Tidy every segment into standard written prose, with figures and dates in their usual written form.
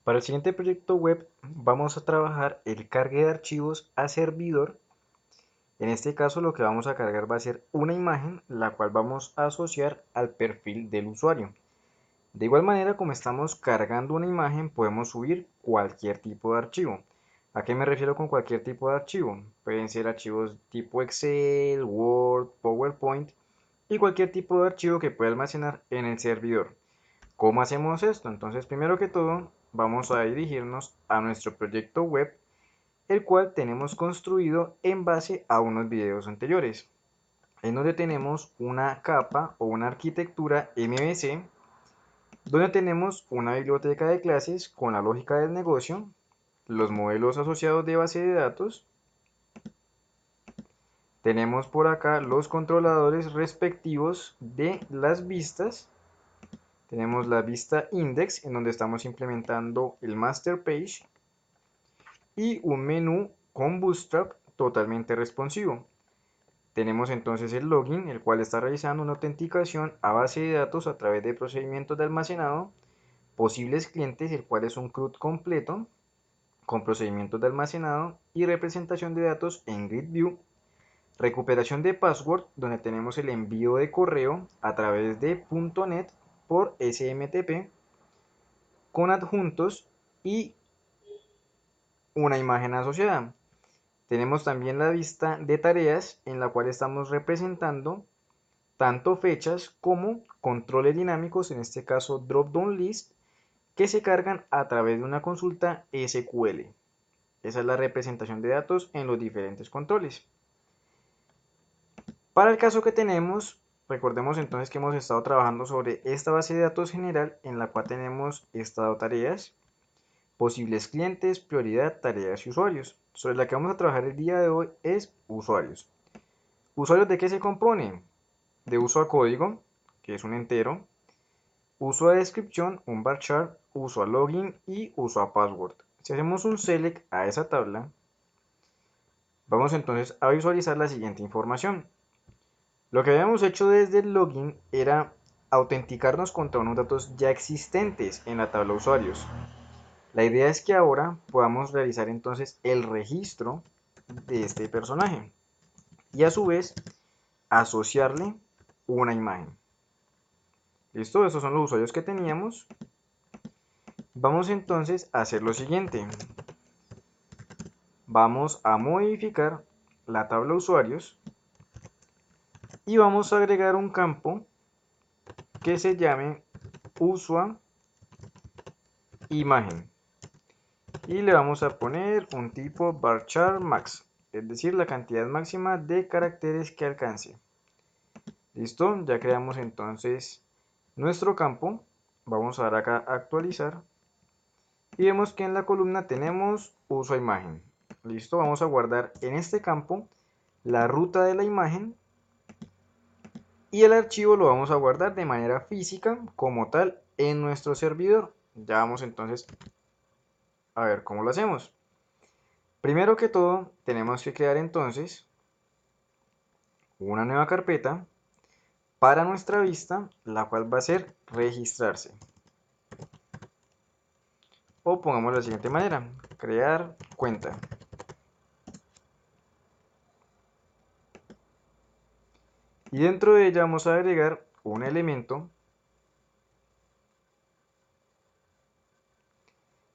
Para el siguiente proyecto web vamos a trabajar el cargue de archivos a servidor. En este caso lo que vamos a cargar va a ser una imagen, la cual vamos a asociar al perfil del usuario. De igual manera, como estamos cargando una imagen, podemos subir cualquier tipo de archivo. ¿A qué me refiero con cualquier tipo de archivo? Pueden ser archivos tipo Excel, Word, PowerPoint y cualquier tipo de archivo que pueda almacenar en el servidor. ¿Cómo hacemos esto? Entonces, primero que todo, vamos a dirigirnos a nuestro proyecto web, el cual tenemos construido en base a unos videos anteriores, en donde tenemos una capa o una arquitectura MVC, donde tenemos una biblioteca de clases con la lógica del negocio, los modelos asociados de base de datos, tenemos por acá los controladores respectivos de las vistas. Tenemos la vista index, en donde estamos implementando el master page, y un menú con Bootstrap totalmente responsivo. Tenemos entonces el login, el cual está realizando una autenticación a base de datos a través de procedimientos de almacenado, posibles clientes, el cual es un CRUD completo, con procedimientos de almacenado y representación de datos en grid view, recuperación de password, donde tenemos el envío de correo a través de .NET por SMTP, con adjuntos y una imagen asociada. Tenemos también la vista de tareas, en la cual estamos representando tanto fechas como controles dinámicos, en este caso drop-down list, que se cargan a través de una consulta SQL. Esa es la representación de datos en los diferentes controles. Para el caso que tenemos, recordemos entonces que hemos estado trabajando sobre esta base de datos general, en la cual tenemos estado tareas, posibles clientes, prioridad, tareas y usuarios. Sobre la que vamos a trabajar el día de hoy es usuarios. ¿Usuarios de qué se compone? De uso a código, que es un entero, uso a descripción, un varchar, uso a login y uso a password. Si hacemos un select a esa tabla, vamos entonces a visualizar la siguiente información. Lo que habíamos hecho desde el login era autenticarnos contra unos datos ya existentes en la tabla usuarios. La idea es que ahora podamos realizar entonces el registro de este personaje y a su vez asociarle una imagen. ¿Listo? Estos son los usuarios que teníamos. Vamos entonces a hacer lo siguiente. Vamos a modificar la tabla usuarios y vamos a agregar un campo que se llame usuario imagen. Y le vamos a poner un tipo varchar max, es decir, la cantidad máxima de caracteres que alcance. Listo, ya creamos entonces nuestro campo. Vamos a dar acá a actualizar y vemos que en la columna tenemos uso a imagen. Listo, vamos a guardar en este campo la ruta de la imagen y el archivo lo vamos a guardar de manera física como tal en nuestro servidor. Ya vamos entonces a ver cómo lo hacemos. Primero que todo, tenemos que crear entonces una nueva carpeta para nuestra vista, la cual va a ser registrarse. O pongamos de la siguiente manera, crear cuenta. Y dentro de ella vamos a agregar un elemento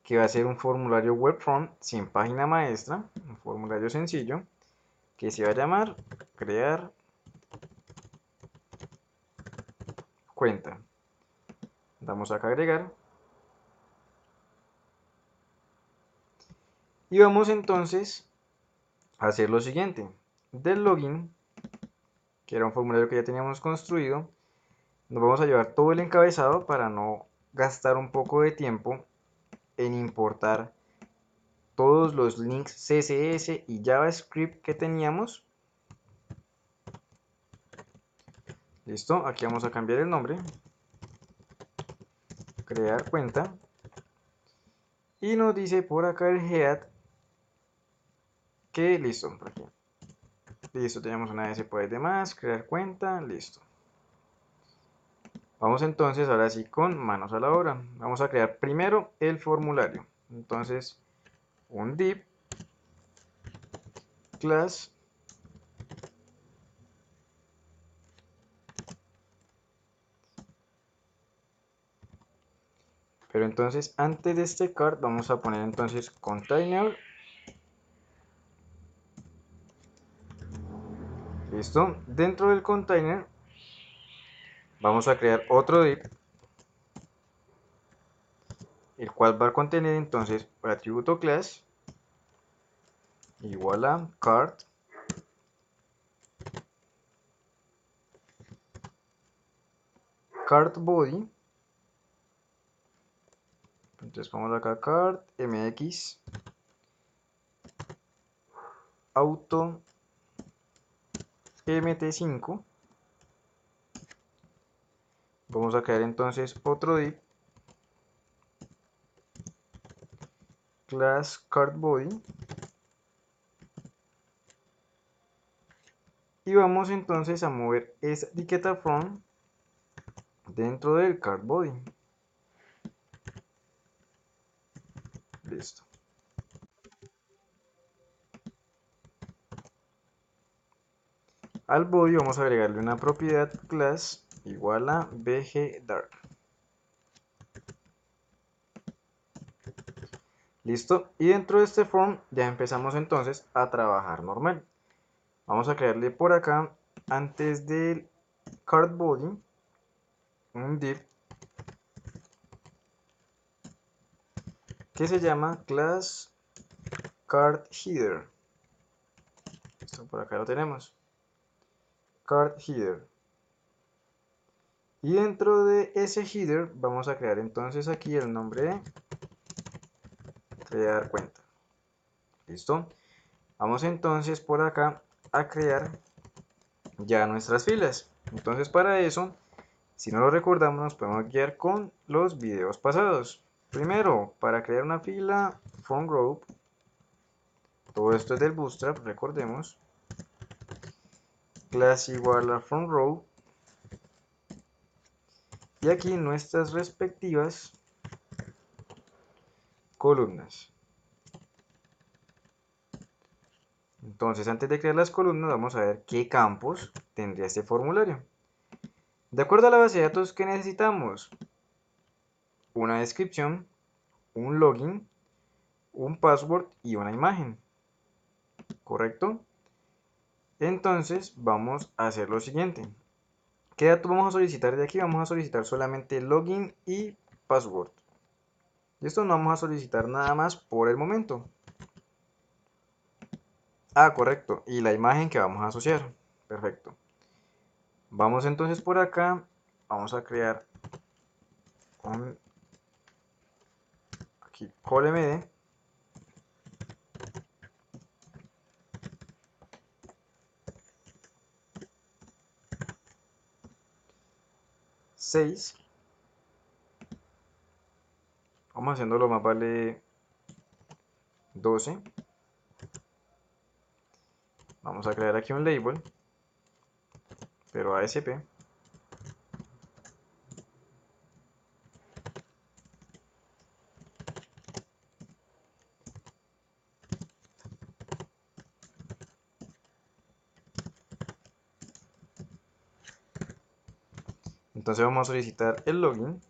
que va a ser un formulario web form sin página maestra, un formulario sencillo, que se va a llamar crear cuenta. Damos acá a agregar. Y vamos entonces a hacer lo siguiente. Del login, que era un formulario que ya teníamos construido, nos vamos a llevar todo el encabezado para no gastar un poco de tiempo en importar todos los links CSS y JavaScript que teníamos. Listo, aquí vamos a cambiar el nombre, crear cuenta, y nos dice por acá el head que listo, por aquí. Listo, tenemos una S por ahí de más, crear cuenta, listo. Vamos entonces ahora sí con manos a la obra. Vamos a crear primero el formulario. Entonces, un div class pero entonces antes de este card vamos a poner entonces container. Listo. Dentro del container vamos a crear otro div, el cual va a contener entonces el atributo class igual a card body. Entonces vamos acá card mx auto mt5. Vamos a crear entonces otro div class card body y vamos entonces a mover esa etiqueta from dentro del card body. Listo. Al body vamos a agregarle una propiedad class igual a bgdark. Listo. Y dentro de este form ya empezamos entonces a trabajar normal. Vamos a crearle por acá, antes del card body, un div que se llama class card header. Esto por acá lo tenemos. Card header. Y dentro de ese header vamos a crear entonces aquí el nombre de crear cuenta. ¿Listo? Vamos entonces por acá a crear ya nuestras filas. Entonces para eso, si no lo recordamos, nos podemos guiar con los videos pasados. Primero, para crear una fila from group, todo esto es del Bootstrap, recordemos. Class igual a from row. Y aquí nuestras respectivas columnas. Entonces, antes de crear las columnas, vamos a ver qué campos tendría este formulario. De acuerdo a la base de datos que necesitamos, una descripción, un login, un password y una imagen. ¿Correcto? Entonces, vamos a hacer lo siguiente. ¿Qué datos vamos a solicitar de aquí? Vamos a solicitar solamente login y password. Y esto no vamos a solicitar nada más por el momento. Ah, correcto. Y la imagen que vamos a asociar. Perfecto. Vamos entonces por acá. Vamos a crear un aquí callmd. Seis. Vamos haciéndolo más vale 12. Vamos a crear aquí un label, pero ASP. Entonces vamos a solicitar el login.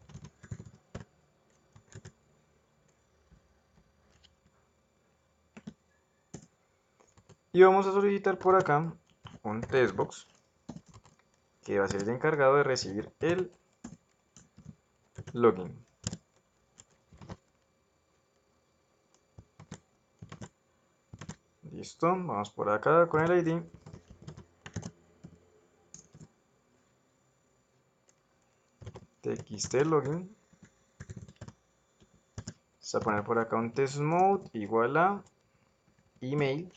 Y vamos a solicitar por acá un testbox que va a ser el encargado de recibir el login. Listo, vamos por acá con el ID. Txt login. Vamos a poner por acá un test mode igual a email.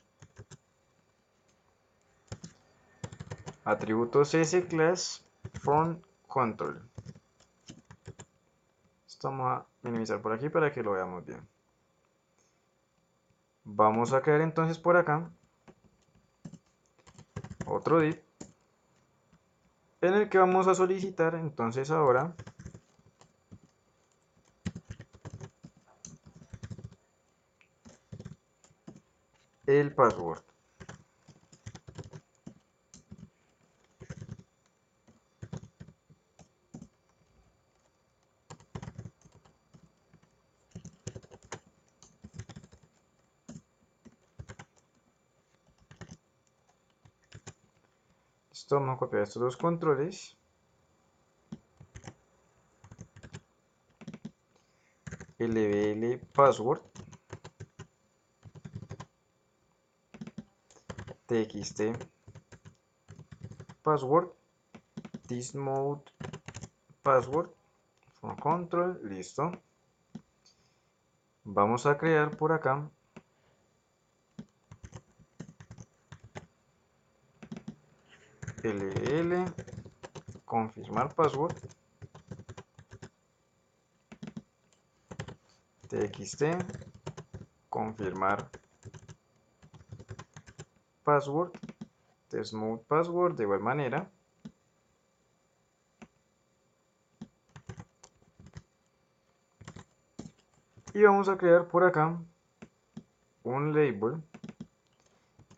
Atributos S class from control. Esto vamos a minimizar por aquí para que lo veamos bien. Vamos a crear entonces por acá otro div en el que vamos a solicitar entonces ahora el password. Listo, vamos a copiar estos dos controles. LBL password, txt password, thismode password, for control, listo. Vamos a crear por acá LL, confirmar password, txt, confirmar password, thismode password de igual manera. Y vamos a crear por acá un label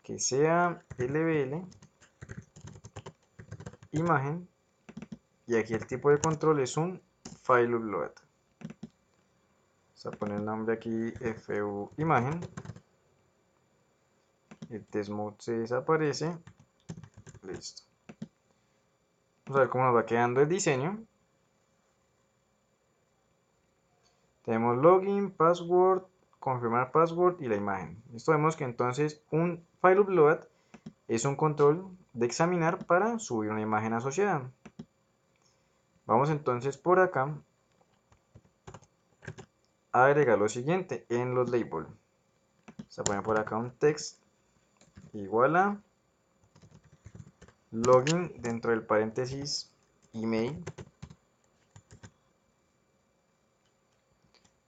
que sea LBL imagen, y aquí el tipo de control es un file upload. Vamos a poner el nombre aquí fu imagen, el test mode se desaparece, listo. Vamos a ver cómo nos va quedando el diseño. Tenemos login, password, confirmar password y la imagen. Esto vemos que entonces un file upload es un control de examinar para subir una imagen asociada. Vamos entonces por acá a agregar lo siguiente en los labels. Vamos a poner por acá un text igual a login dentro del paréntesis email,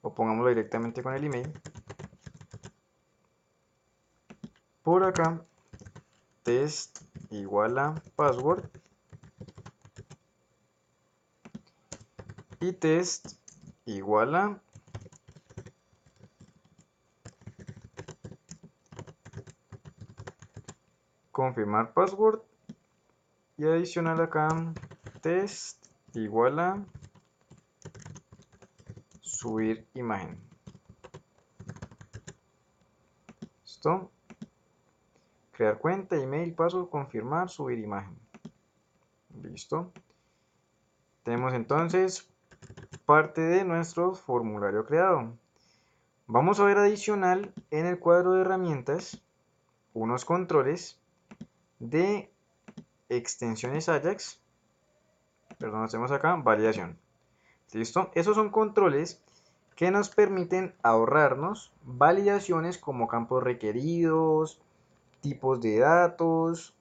o pongámoslo directamente con el email. Por acá test igual a password y test igual a confirmar password, y adicional acá test igual a subir imagen. Listo. Crear cuenta, email, password, confirmar, subir imagen. Listo. Tenemos entonces parte de nuestro formulario creado. Vamos a ver adicional en el cuadro de herramientas unos controles de extensiones Ajax. Perdón, hacemos acá validación. ¿Listo? Esos son controles que nos permiten ahorrarnos validaciones como campos requeridos, tipos de datos,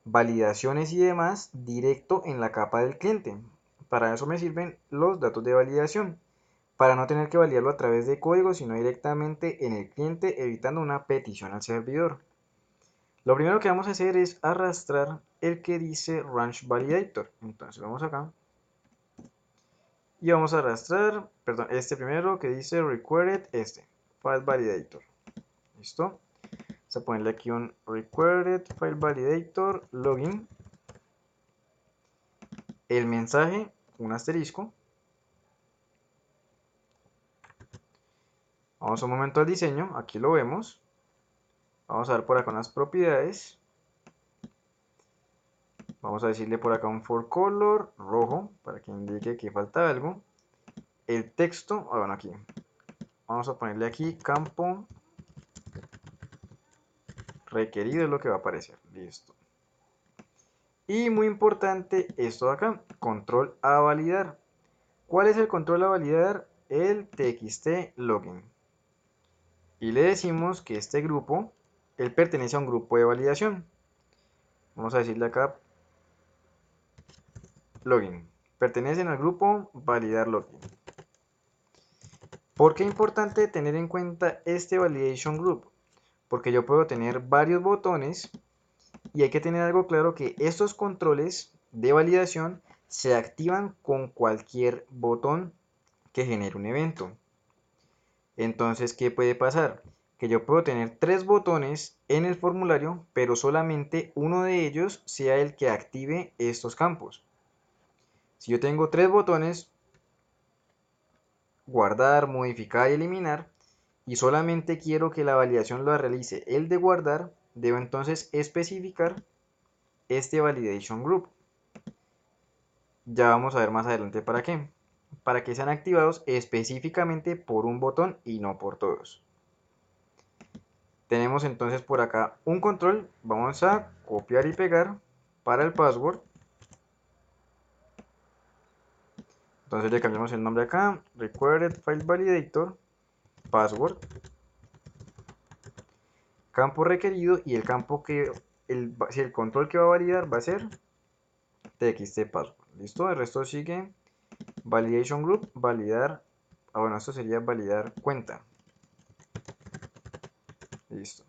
validaciones y demás directo en la capa del cliente. Para eso me sirven los datos de validación, para no tener que validarlo a través de código, sino directamente en el cliente, evitando una petición al servidor. Lo primero que vamos a hacer es arrastrar el que dice Range Validator. Entonces vamos acá y vamos a arrastrar, perdón, este primero que dice Required, File Validator. ¿Listo? Vamos a ponerle aquí un Required File Validator Login. El mensaje, un asterisco. Vamos un momento al diseño, aquí lo vemos. Vamos a ver por acá unas propiedades. Vamos a decirle por acá un for color rojo para que indique que falta algo. El texto, bueno, aquí. Vamos a ponerle aquí campo requerido, es lo que va a aparecer. Listo. Y muy importante esto de acá, control a validar. ¿Cuál es el control a validar? El txt login. Y le decimos que este grupo, él pertenece a un grupo de validación. Vamos a decirle acá login. Pertenecen al grupo validar login. ¿Por qué es importante tener en cuenta este validation group? Porque yo puedo tener varios botones Y hay que tener algo claro que estos controles de validación se activan con cualquier botón que genere un evento. Entonces, ¿qué puede pasar? Que yo puedo tener 3 botones en el formulario, pero solamente uno de ellos sea el que active estos campos. Si yo tengo 3 botones, guardar, modificar y eliminar, y solamente quiero que la validación lo realice el de guardar, debo entonces especificar este validation group. Ya vamos a ver más adelante para qué. Para que sean activados específicamente por un botón y no por todos. Tenemos entonces por acá un control. Vamos a copiar y pegar para el password. Entonces le cambiamos el nombre acá. Required File Validator. Password. Campo requerido y el campo que si el control que va a validar va a ser txt password. ¿Listo? El resto sigue validation group, validar. Bueno, esto sería validar cuenta. Listo.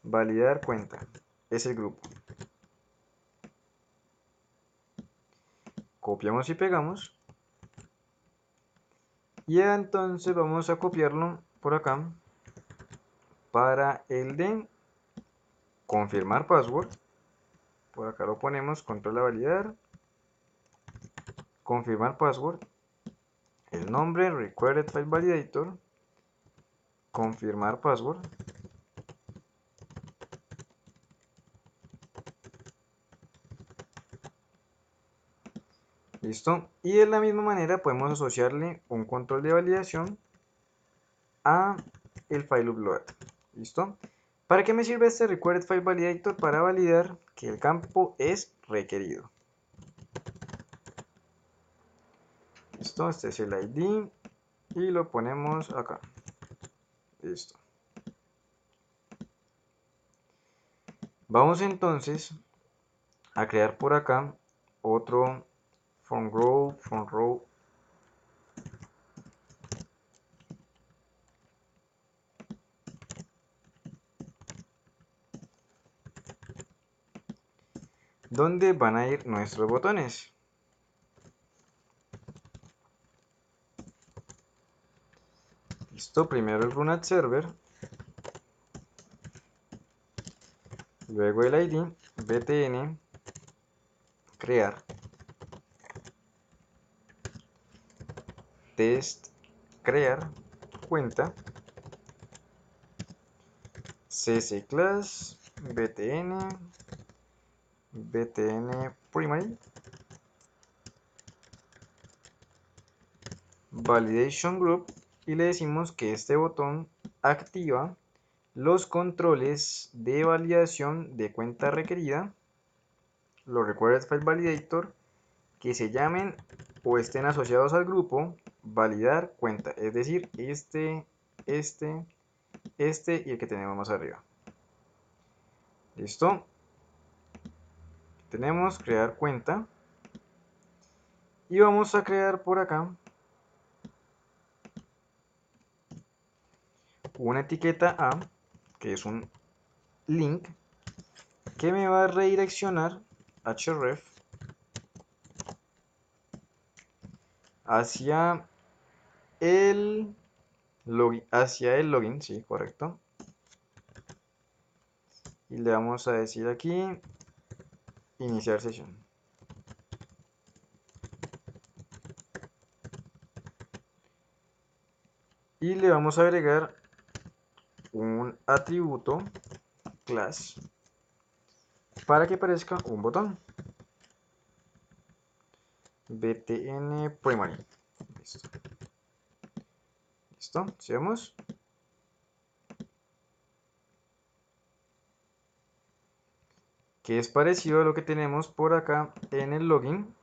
Validar cuenta. Es el grupo. Copiamos y pegamos. Y entonces vamos a copiarlo por acá para el de confirmar password. Por acá lo ponemos, control a validar, confirmar password, el nombre, required file validator, confirmar password. Listo. Y de la misma manera podemos asociarle un control de validación a el file upload. ¿Listo? ¿Para qué me sirve este required file validator? Para validar que el campo es requerido. Listo, este es el ID y lo ponemos acá. Listo. Vamos entonces a crear por acá otro from row donde van a ir nuestros botones. Listo, primero el run at server, luego el ID, btn, crear, test, crear, cuenta, cclass, btn primary, validation group, y le decimos que este botón activa los controles de validación de cuenta requerida, los required file validator, que se llamen o estén asociados al grupo validar cuenta, es decir, este y el que tenemos más arriba. ¿Listo? Tenemos crear cuenta y vamos a crear por acá una etiqueta A, que es un link que me va a redireccionar href hacia el login, sí, correcto. Y le vamos a decir aquí iniciar sesión. Y le vamos a agregar un atributo class para que aparezca un botón btn primary. Listo. Listo, sigamos. Que es parecido a lo que tenemos por acá en el login.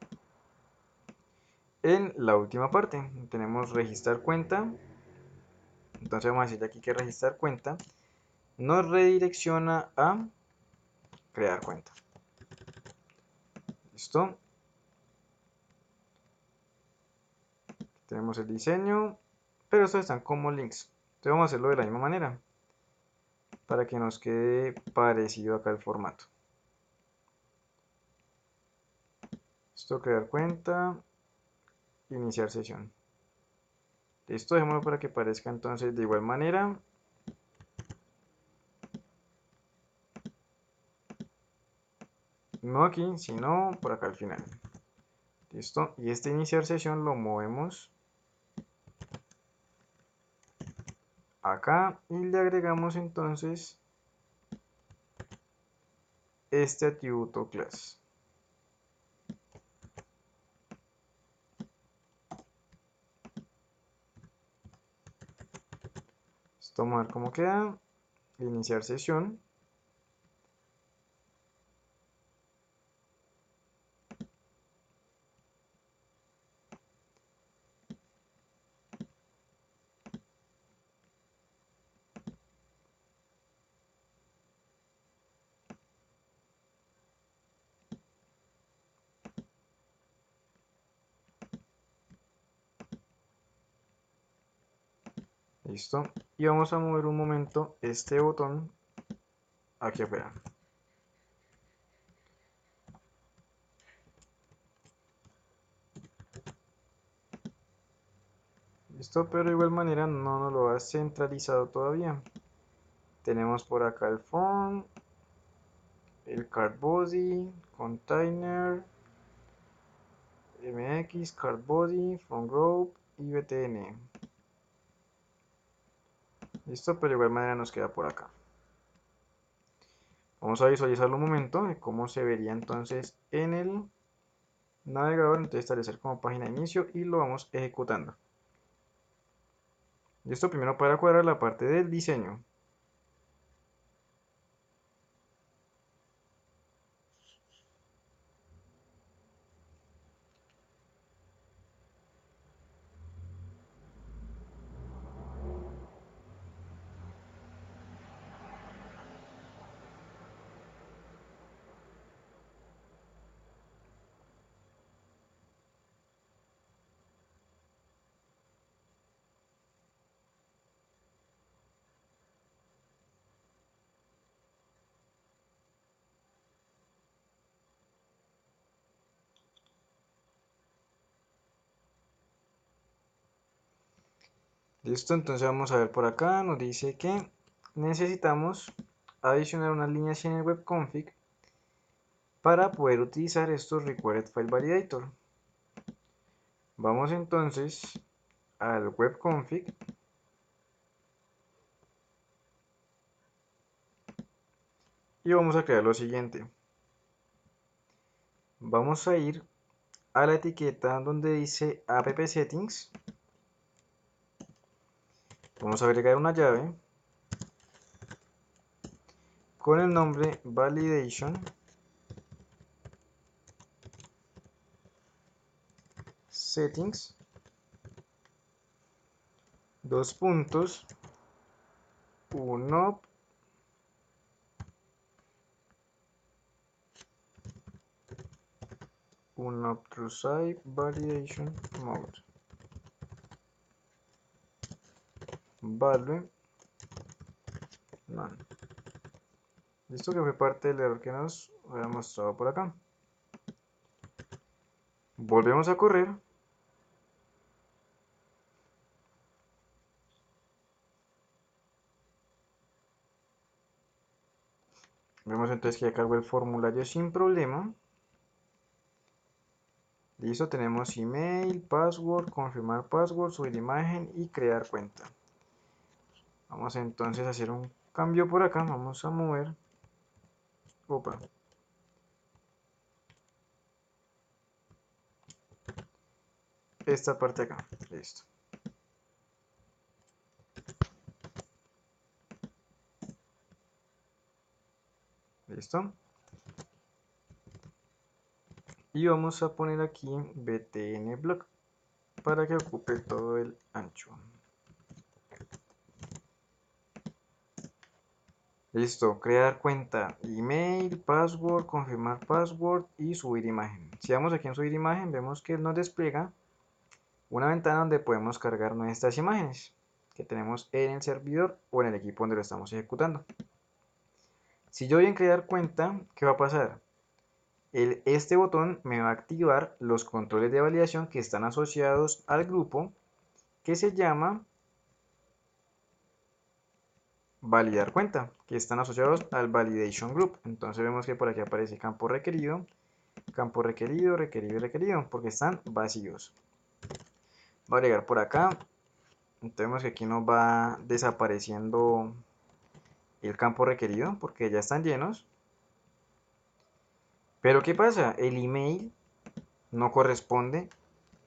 En la última parte tenemos registrar cuenta. Entonces vamos a decir aquí que registrar cuenta nos redirecciona a crear cuenta. Listo. Tenemos el diseño, pero estos están como links. Entonces vamos a hacerlo de la misma manera. para que nos quede parecido acá el formato. Esto, crear cuenta, iniciar sesión. Listo, dejémoslo para que parezca entonces de igual manera. No aquí, sino por acá al final. Listo, y este iniciar sesión lo movemos acá y le agregamos entonces este atributo class. Listo, vamos a ver cómo queda. Iniciar sesión. Listo, y vamos a mover un momento este botón aquí afuera. Listo, pero de igual manera no nos lo ha centralizado todavía. Tenemos por acá el form, el card body, container, mx, card body, from group y btn. Listo, pero de igual manera nos queda por acá. Vamos a visualizarlo un momento de cómo se vería entonces en el navegador. Entonces establecer como página de inicio y lo vamos ejecutando. Listo, primero para cuadrar la parte del diseño. Listo, entonces vamos a ver por acá, nos dice que necesitamos adicionar unas líneas en el webconfig para poder utilizar estos required file validator. Vamos entonces al webconfig y vamos a crear lo siguiente. Vamos a ir a la etiqueta donde dice app settings. Vamos a agregar una llave con el nombre validation settings, dos puntos, uno, through site validation mode, value none. Listo, que fue parte del error que nos había mostrado por acá. Volvemos a correr. Vemos entonces que ya cargó el formulario sin problema. Listo, tenemos email, password, confirmar password, subir imagen y crear cuenta. Vamos entonces a hacer un cambio por acá. Vamos a mover. Opa. Esta parte acá. Listo. Listo. Y vamos a poner aquí btn block para que ocupe todo el ancho. Listo, crear cuenta, email, password, confirmar password y subir imagen. Si vamos aquí en subir imagen, vemos que nos despliega una ventana donde podemos cargar nuestras imágenes que tenemos en el servidor o en el equipo donde lo estamos ejecutando. Si yo doy en crear cuenta, ¿qué va a pasar? Este botón me va a activar los controles de validación que están asociados al grupo que se llama validar cuenta, que están asociados al validation group. Entonces vemos que por aquí aparece campo requerido, requerido, requerido, porque están vacíos. Voy a agregar por acá. Entonces vemos que aquí nos va desapareciendo el campo requerido porque ya están llenos. Pero ¿qué pasa? El email no corresponde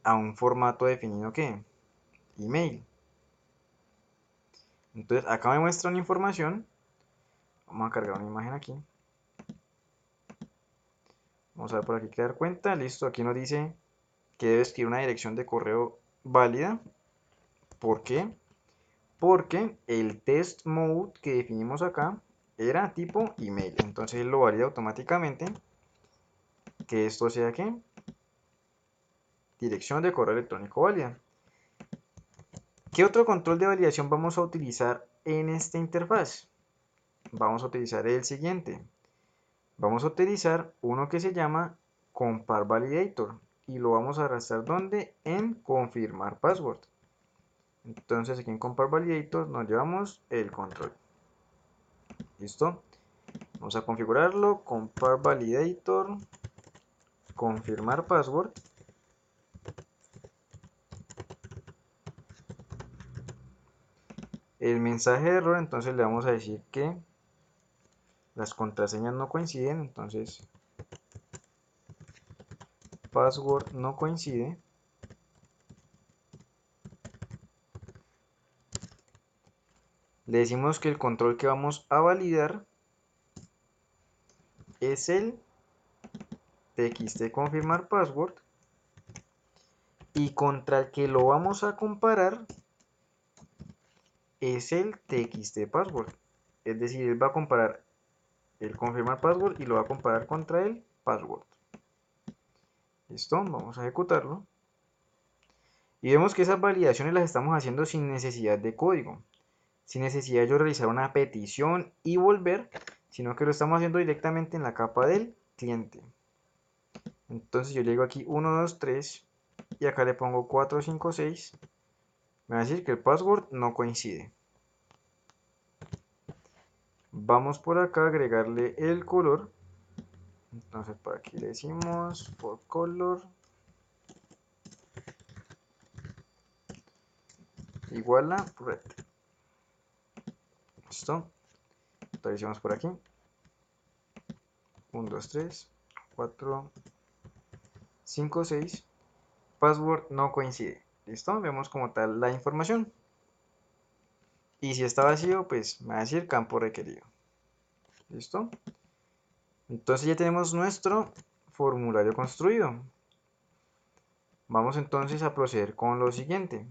a un formato definido que email. Entonces acá me muestra una información. Vamos a cargar una imagen aquí. Vamos a ver por aquí crear cuenta. Listo, aquí nos dice que debe escribir una dirección de correo válida. ¿Por qué? Porque el test mode que definimos acá era tipo email. Entonces él lo valida automáticamente. Que esto sea ¿qué? Dirección de correo electrónico válida. ¿Qué otro control de validación vamos a utilizar en esta interfaz? Vamos a utilizar el siguiente. Vamos a utilizar uno que se llama compare validator y lo vamos a arrastrar ¿dónde? En confirmar password. Entonces aquí en compare validator nos llevamos el control. ¿Listo? Vamos a configurarlo, compare validator, confirmar password. El mensaje de error, entonces le vamos a decir que las contraseñas no coinciden, entonces password no coincide. Le decimos que el control que vamos a validar es el txt confirmar password y contra el que lo vamos a comparar es el txt password. Es decir, él va a comparar el confirmar password y lo va a comparar contra el password. Listo, vamos a ejecutarlo. Y vemos que esas validaciones las estamos haciendo sin necesidad de código, sin necesidad de yo realizar una petición y volver, sino que lo estamos haciendo directamente en la capa del cliente. Entonces yo llego aquí 1, 2, 3 y acá le pongo 4, 5, 6. Me va a decir que el password no coincide. Vamos por acá a agregarle el color. Entonces por aquí le decimos for color igual a red. Listo. Entonces decimos por aquí 1, 2, 3, 4, 5, 6. Password no coincide. Listo. Vemos como tal la información. Y si está vacío, pues me va a decir campo requerido. ¿Listo? Entonces ya tenemos nuestro formulario construido. Vamos entonces a proceder con lo siguiente.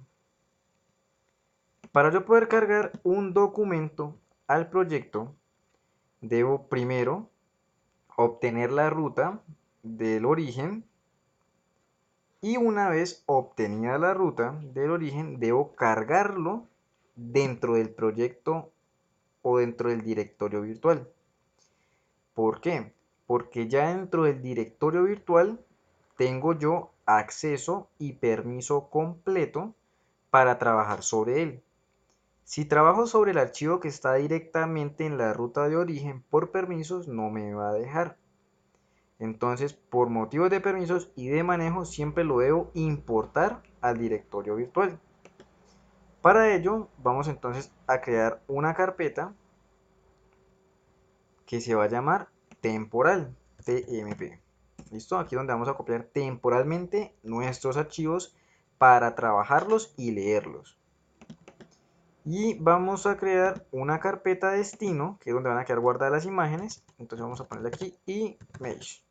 Para yo poder cargar un documento al proyecto, debo primero obtener la ruta del origen y una vez obtenida la ruta del origen, debo cargarlo dentro del proyecto o dentro del directorio virtual. ¿Por qué? Porque ya dentro del directorio virtual tengo yo acceso y permiso completo para trabajar sobre él. Si trabajo sobre el archivo que está directamente en la ruta de origen por permisos, no me va a dejar. Entonces, por motivos de permisos y de manejo, siempre lo debo importar al directorio virtual. Para ello, vamos entonces a crear una carpeta que se va a llamar temporal, tmp. ¿Listo? Aquí donde vamos a copiar temporalmente nuestros archivos para trabajarlos y leerlos. Y vamos a crear una carpeta destino, que es donde van a quedar guardadas las imágenes. Entonces vamos a ponerle aquí image.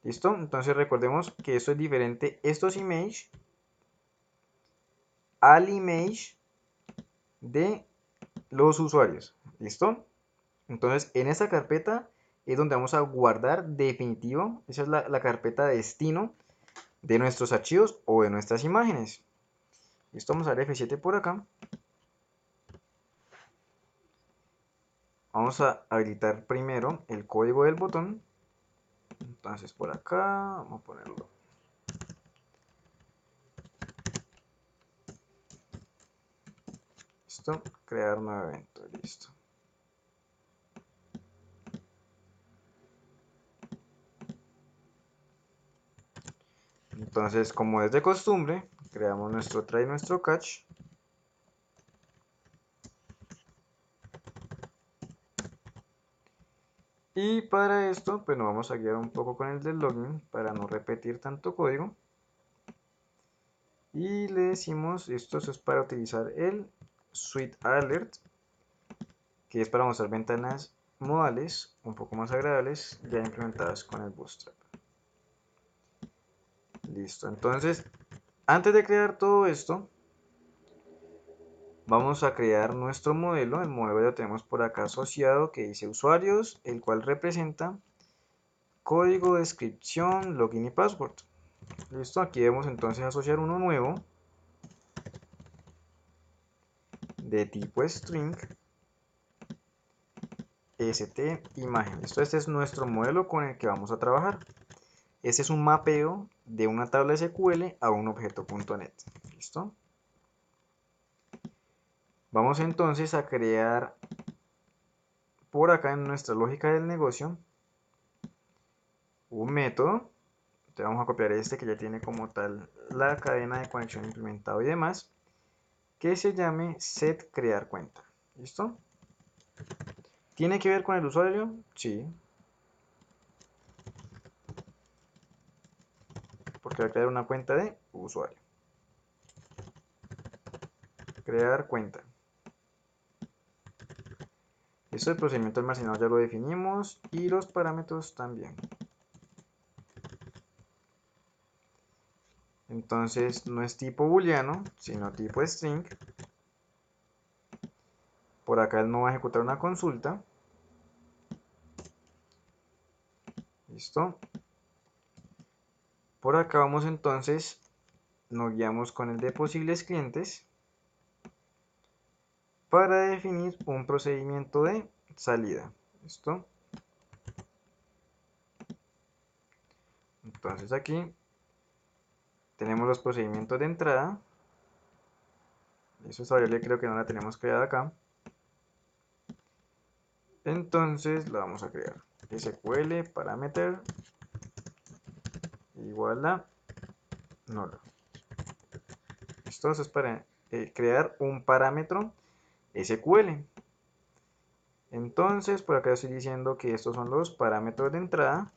¿Listo? Entonces recordemos que esto es diferente, estos image al image de los usuarios. ¿Listo? Entonces en esta carpeta es donde vamos a guardar definitivo, esa es la carpeta destino de nuestros archivos o de nuestras imágenes. Listo, vamos a dar F7 por acá. Vamos a habilitar primero el código del botón. Entonces por acá vamos a ponerlo. Listo, crear nuevo evento, listo. Entonces, como es de costumbre, creamos nuestro try y nuestro catch. Y para esto, pues nos vamos a guiar un poco con el del login para no repetir tanto código. Y le decimos, esto es para utilizar el Suite Alert, que es para mostrar ventanas modales un poco más agradables ya implementadas con el Bootstrap. Listo, entonces, antes de crear todo esto, vamos a crear nuestro modelo. El modelo ya tenemos por acá asociado que dice usuarios, el cual representa código, descripción, login y password. Listo, aquí debemos entonces asociar uno nuevo de tipo string st imagen. Listo, este es nuestro modelo con el que vamos a trabajar. Este es un mapeo de una tabla SQL a un objeto.net. Listo. Vamos entonces a crear por acá en nuestra lógica del negocio un método. Entonces vamos a copiar este que ya tiene como tal la cadena de conexión implementado y demás, que se llame setCrearCuenta. ¿Listo? ¿Tiene que ver con el usuario? Sí, porque va a crear una cuenta de usuario. Crear cuenta. Esto del procedimiento almacenado ya lo definimos y los parámetros también. Entonces no es tipo booleano, sino tipo string. Por acá él no va a ejecutar una consulta. Listo. Por acá vamos entonces, nos guiamos con el de posibles clientes para definir un procedimiento de salida. ¿Listo? Entonces aquí tenemos los procedimientos de entrada. Esa variable creo que no la tenemos creada acá. Entonces la vamos a crear. SQL parameter igual a nulo. Esto es para crear un parámetro SQL. Entonces por acá estoy diciendo que estos son los parámetros de entrada.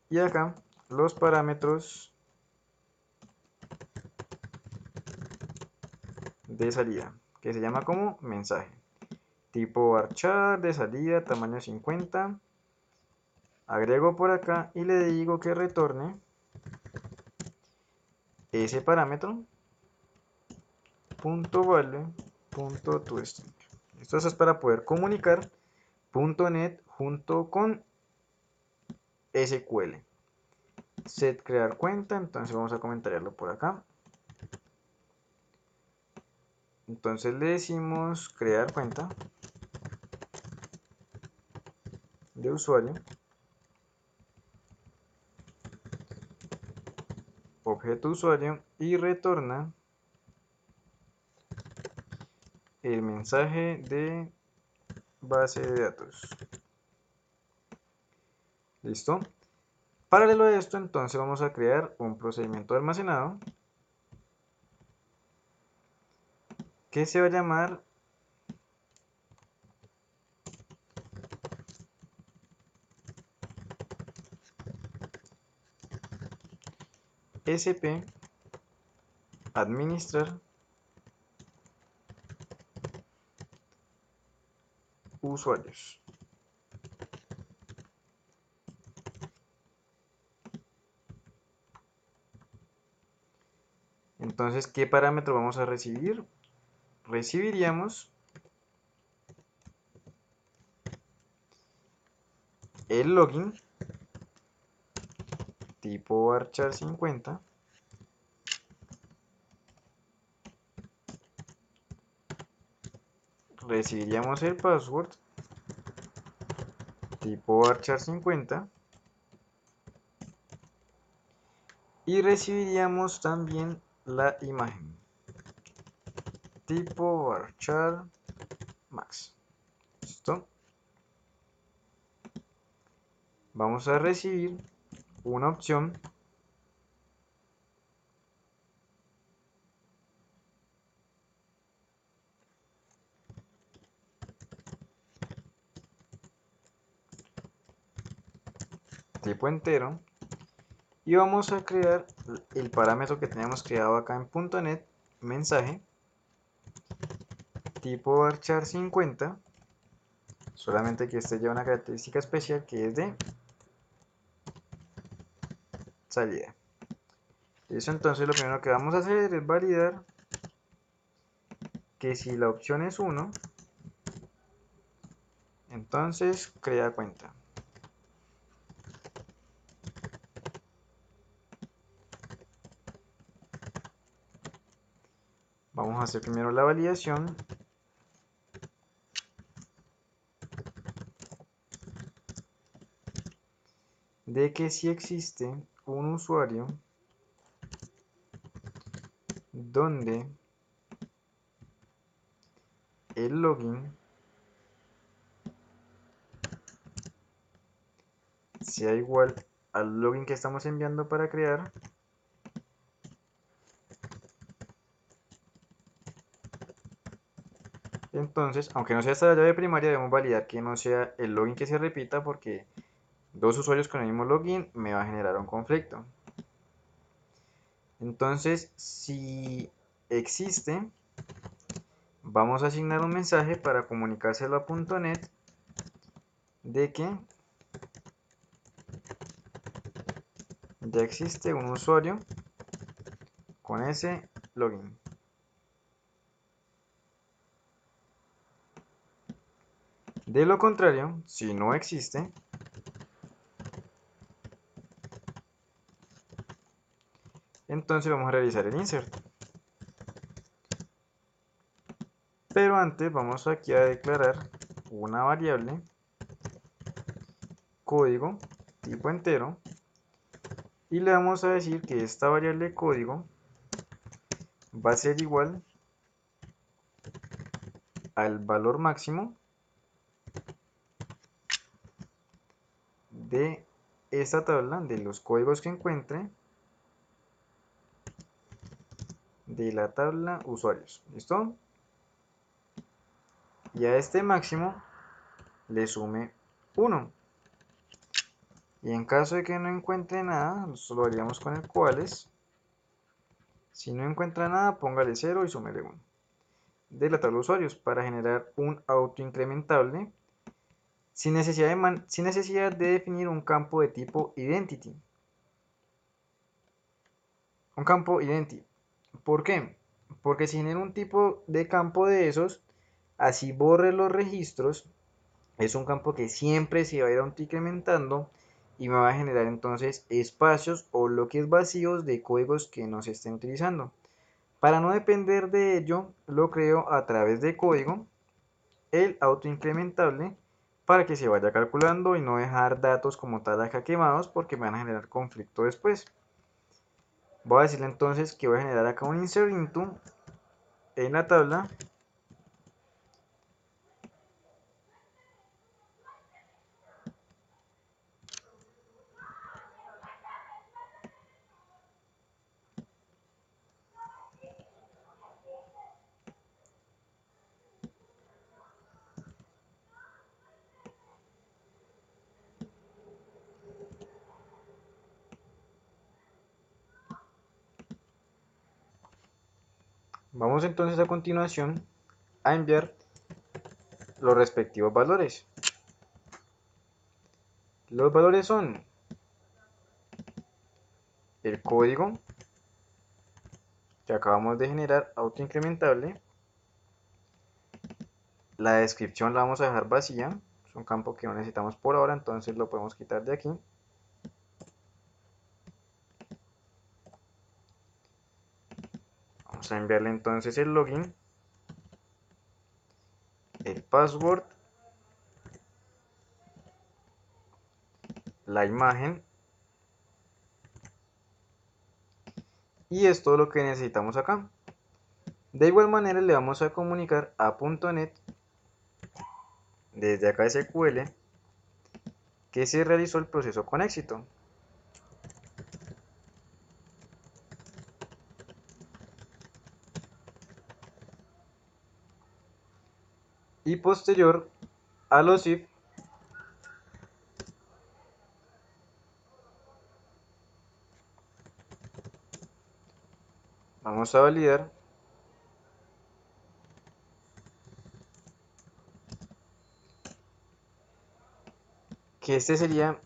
Y acá los parámetros de salida, que se llama como mensaje. Tipo varchar de salida, tamaño 50. Agrego por acá y le digo que retorne ese parámetro .value.toString. Esto es para poder comunicar .NET junto con SQL. Set crear cuenta, entonces vamos a comentarlo por acá. Entonces le decimos crear cuenta de usuario, objeto usuario, y retorna el mensaje de base de datos. ¿Listo? Paralelo a esto, entonces vamos a crear un procedimiento de almacenado que se va a llamar sp administrar usuarios. Entonces, ¿qué parámetro vamos a recibir? Recibiríamos el login tipo varchar 50 recibiríamos el password tipo varchar50 y recibiríamos también la imagen tipo varchar max. ¿Listo? Vamos a recibir una opción tipo entero y vamos a crear el parámetro que teníamos creado acá en .NET, mensaje tipo varchar50, solamente que este lleva una característica especial que es de salida. Listo, entonces lo primero que vamos a hacer es validar que si la opción es 1, entonces crea cuenta. Vamos a hacer primero la validación de que si existe un usuario donde el login sea igual al login que estamos enviando para crear, entonces, aunque no sea esta la llave primaria, debemos validar que no sea el login que se repita, porque dos usuarios con el mismo login me va a generar un conflicto. Entonces, si existe, vamos a asignar un mensaje para comunicárselo a .NET de que ya existe un usuario con ese login. De lo contrario, si no existe, entonces vamos a realizar el insert. Pero antes vamos aquí a declarar una variable código tipo entero y le vamos a decir que esta variable código va a ser igual al valor máximo de esta tabla, de los códigos que encuentre de la tabla usuarios. ¿Listo? Y a este máximo le sume 1. Y en caso de que no encuentre nada, nosotros lo haríamos con el cuales. Si no encuentra nada, póngale 0 y súmele 1 de la tabla de usuarios para generar un auto incrementable sin necesidad de definir un campo de tipo identity. Un campo identity. ¿Por qué? Porque si genera un tipo de campo de esos, así borre los registros, es un campo que siempre se va a ir incrementando y me va a generar entonces espacios o bloques vacíos de códigos que no se estén utilizando. Para no depender de ello, lo creo a través de código, el autoincrementable, para que se vaya calculando y no dejar datos como tal acá quemados porque me van a generar conflicto después. Voy a decirle entonces que voy a generar acá un insert into en la tabla Vamos entonces a continuación a enviar los respectivos valores. Los valores son el código que acabamos de generar autoincrementable, la descripción la vamos a dejar vacía, es un campo que no necesitamos por ahora, entonces lo podemos quitar de aquí. Vamos a enviarle entonces el login password, la imagen, y es todo lo que necesitamos acá. De igual manera le vamos a comunicar a .NET desde acá SQL que se realizó el proceso con éxito. Y posterior a los if vamos a validar que este sería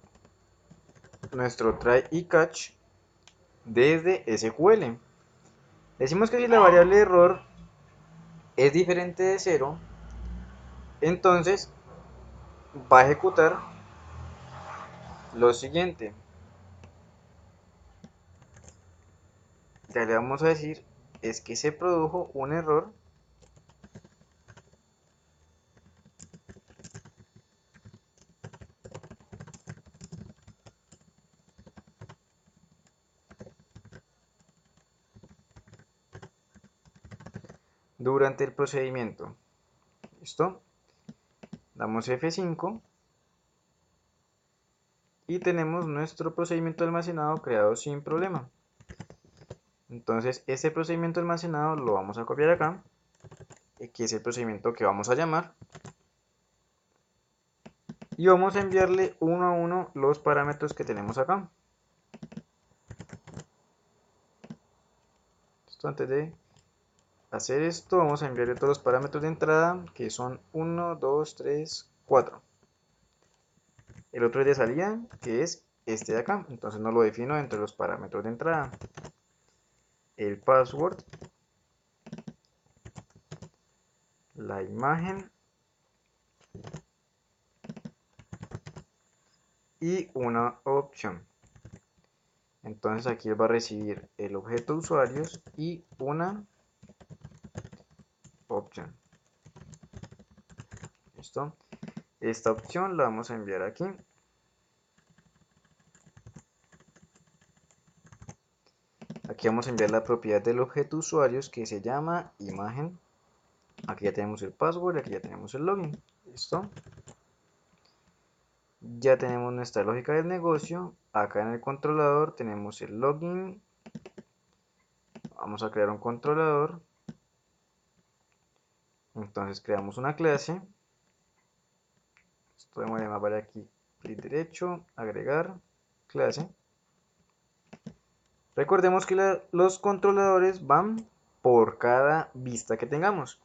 nuestro try y catch desde SQL. Decimos que si la variable de error es diferente de 0, entonces va a ejecutar lo siguiente. Ya le vamos a decir es que se produjo un error durante el procedimiento. ¿Listo? Damos F5 y tenemos nuestro procedimiento almacenado creado sin problema. Entonces este procedimiento almacenado lo vamos a copiar acá, que es el procedimiento que vamos a llamar, y vamos a enviarle uno a uno los parámetros que tenemos acá. Esto, antes de hacer esto, vamos a enviarle todos los parámetros de entrada, que son 1, 2, 3, 4. El otro es de salida, que es este de acá, entonces no lo defino entre los parámetros de entrada. El password, la imagen y una opción. Entonces aquí él va a recibir el objeto usuarios y una opción. ¿Listo? Esta opción la vamos a enviar aquí. Aquí vamos a enviar la propiedad del objeto usuarios que se llama imagen. Aquí ya tenemos el password, aquí ya tenemos el login. ¿Listo? Ya tenemos nuestra lógica del negocio. Acá en el controlador tenemos el login. Vamos a crear un controlador. Entonces creamos una clase. Esto vamos a llamar aquí clic derecho, agregar clase. Recordemos que los controladores van por cada vista que tengamos.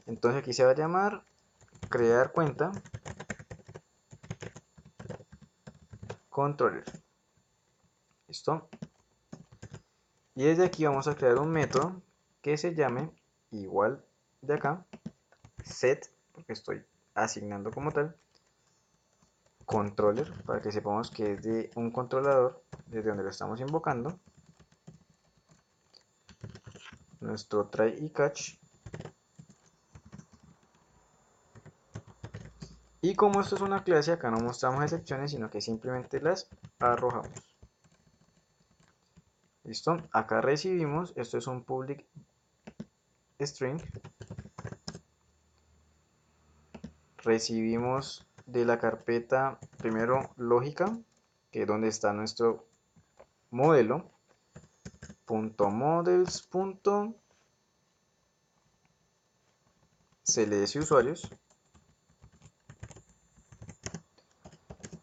Entonces aquí se va a llamar crear cuenta controller. ¿Listo? Y desde aquí vamos a crear un método que se llame igual de acá, set, porque estoy asignando como tal, controller, para que sepamos que es de un controlador desde donde lo estamos invocando. Nuestro try y catch. Y como esto es una clase, acá no mostramos excepciones, sino que simplemente las arrojamos. ¿Listo? Acá recibimos, esto es un public string. Recibimos de la carpeta primero lógica, que es donde está nuestro modelo, .models, cls usuarios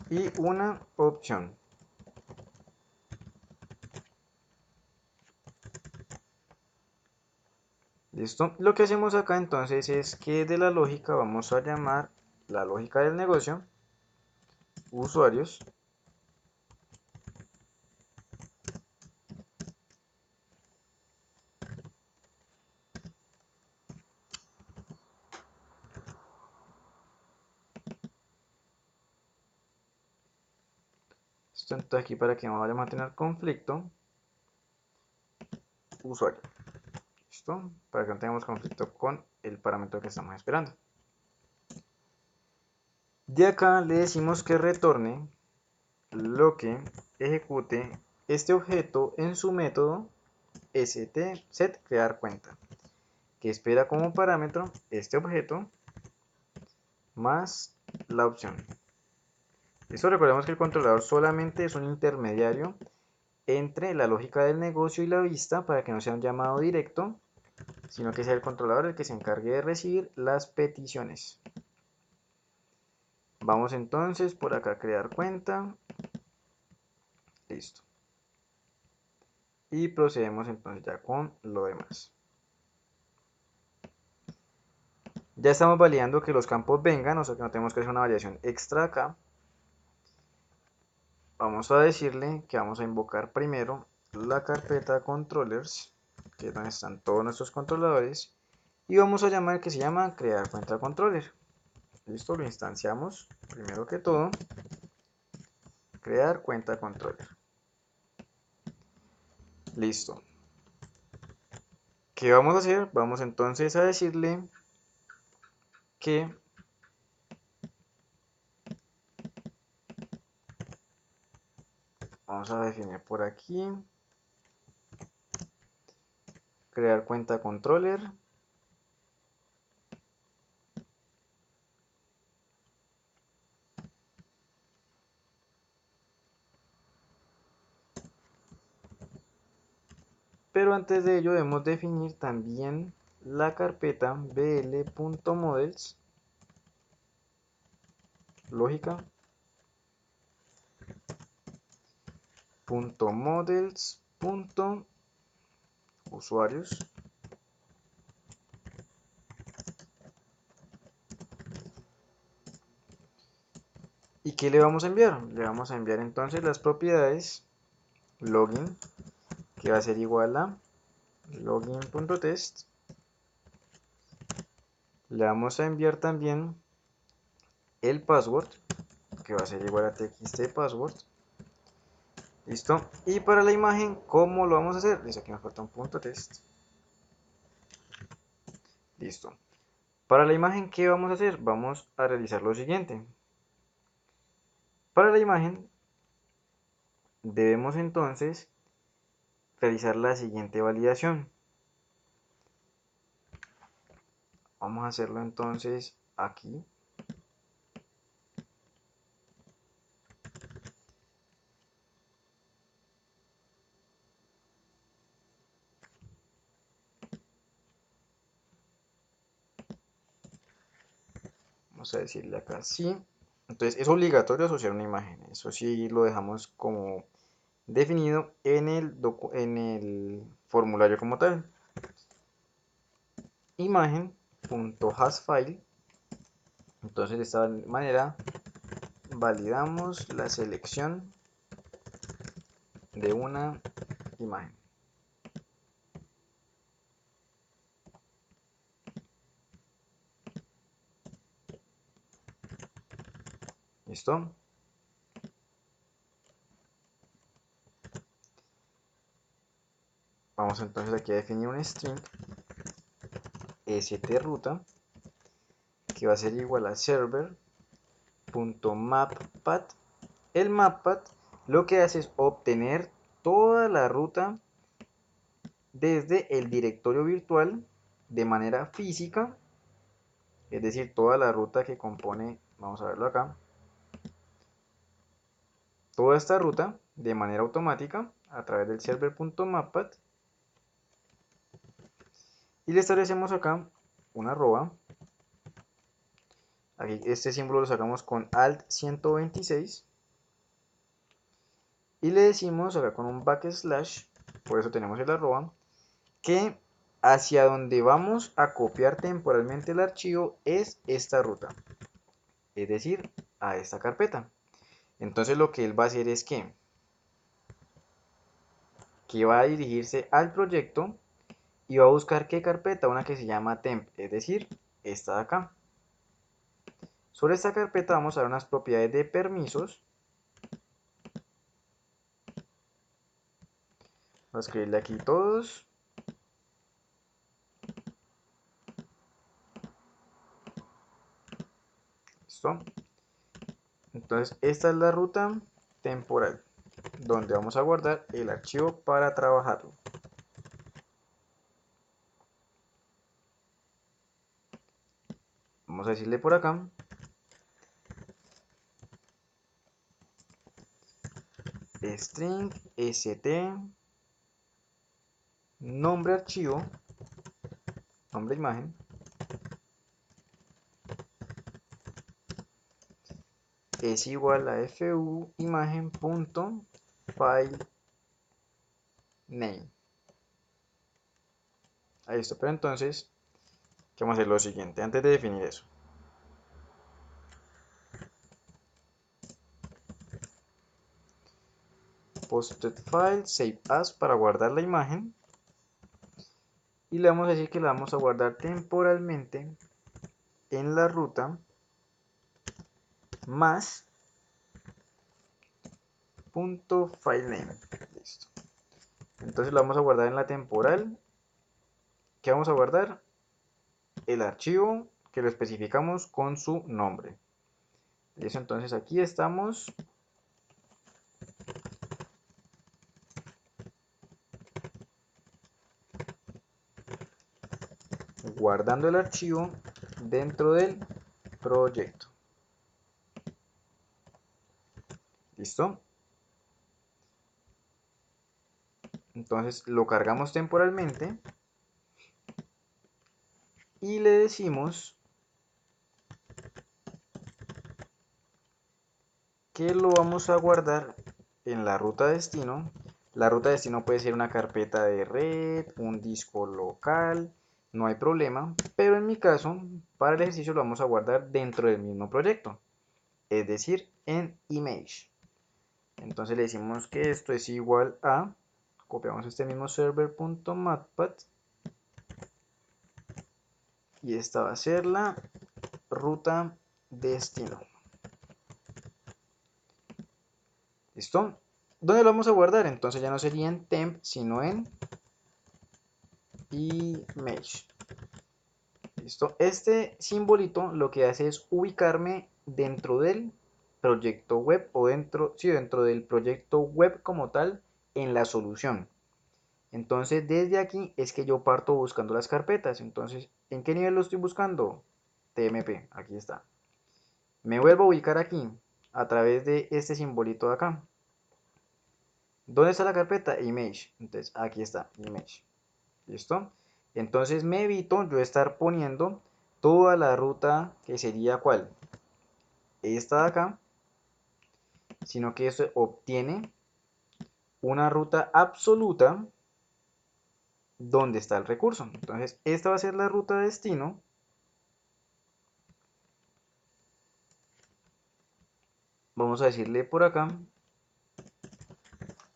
y una opción. ¿Listo? Lo que hacemos acá entonces es que de la lógica vamos a llamar la lógica del negocio, usuarios, esto entonces aquí para que no vayamos a tener conflicto, usuario. ¿Listo? Para que no tengamos conflicto con el parámetro que estamos esperando. De acá le decimos que retorne lo que ejecute este objeto en su método set crear cuenta, que espera como parámetro este objeto más la opción. Esto, recordemos que el controlador solamente es un intermediario entre la lógica del negocio y la vista, para que no sea un llamado directo, sino que sea el controlador el que se encargue de recibir las peticiones. Vamos entonces por acá a crear cuenta. Listo. Y procedemos entonces ya con lo demás. Ya estamos validando que los campos vengan, o sea que no tenemos que hacer una validación extra acá. Vamos a decirle que vamos a invocar primero la carpeta controllers, que es donde están todos nuestros controladores, y vamos a llamar que se llama crear cuenta controller. Listo, lo instanciamos primero que todo, crear cuenta controller. Listo. ¿Qué vamos a hacer? Vamos entonces a decirle que vamos a definir por aquí crear cuenta controller. Pero antes de ello debemos definir también la carpeta bl.models, lógica, .models, usuarios, ¿y qué le vamos a enviar? Le vamos a enviar entonces las propiedades login, que va a ser igual a login.test. Le vamos a enviar también el password, que va a ser igual a txt password. Listo. Y para la imagen, ¿cómo lo vamos a hacer? Dice aquí me falta un punto test. Listo. Para la imagen, ¿qué vamos a hacer? Vamos a realizar lo siguiente. Para la imagen, debemos entonces realizar la siguiente validación. Vamos a hacerlo entonces aquí. Vamos a decirle acá sí. Entonces es obligatorio asociar una imagen. Eso sí lo dejamos como definido en el formulario como tal. Imagen.hasFile. Entonces de esta manera validamos la selección de una imagen. ¿Listo? Vamos entonces aquí a definir un string struta, que va a ser igual a server.mappath. El mappath lo que hace es obtener toda la ruta desde el directorio virtual de manera física, es decir, toda la ruta que compone, vamos a verlo acá, toda esta ruta de manera automática a través del server.mappath, y le establecemos acá una arroba. Aquí este símbolo lo sacamos con Alt 126 y le decimos acá con un backslash, por eso tenemos el arroba, que hacia donde vamos a copiar temporalmente el archivo es esta ruta, es decir, a esta carpeta. Entonces lo que él va a hacer es que va a dirigirse al proyecto y va a buscar qué carpeta, una que se llama temp, es decir, esta de acá. Sobre esta carpeta vamos a dar unas propiedades de permisos. Voy a escribirle aquí todos. ¿Listo? Entonces esta es la ruta temporal donde vamos a guardar el archivo para trabajarlo. Vamos a decirle por acá string st nombre archivo, nombre imagen, es igual a fu imagen punto file name. Ahí está. Pero entonces, ¿qué vamos a hacer? Lo siguiente, antes de definir eso. Posted file, save as para guardar la imagen. Y le vamos a decir que la vamos a guardar temporalmente en la ruta más punto file name. Listo. Entonces la vamos a guardar en la temporal. ¿Qué vamos a guardar? El archivo que lo especificamos con su nombre. Listo, entonces aquí estamos guardando el archivo dentro del proyecto. ¿Listo? Entonces lo cargamos temporalmente y le decimos que lo vamos a guardar en la ruta destino. La ruta destino puede ser una carpeta de red, un disco local, no hay problema, pero en mi caso, para el ejercicio lo vamos a guardar dentro del mismo proyecto, es decir, en image. Entonces le decimos que esto es igual a, copiamos este mismo server.matpad y esta va a ser la ruta destino. ¿Listo? ¿Dónde lo vamos a guardar? Entonces ya no sería en temp, sino en image. ¿Listo? Este simbolito lo que hace es ubicarme dentro del proyecto web o dentro del proyecto web como tal en la solución. Entonces desde aquí es que yo parto buscando las carpetas. Entonces, ¿en qué nivel lo estoy buscando? TMP, aquí está. Me vuelvo a ubicar aquí a través de este simbolito de acá. ¿Dónde está la carpeta? Image. Entonces aquí está, image. ¿Listo? Entonces me evito yo estar poniendo toda la ruta que sería ¿cuál? Esta de acá, sino que esto obtiene una ruta absoluta donde está el recurso. Entonces esta va a ser la ruta de destino. Vamos a decirle por acá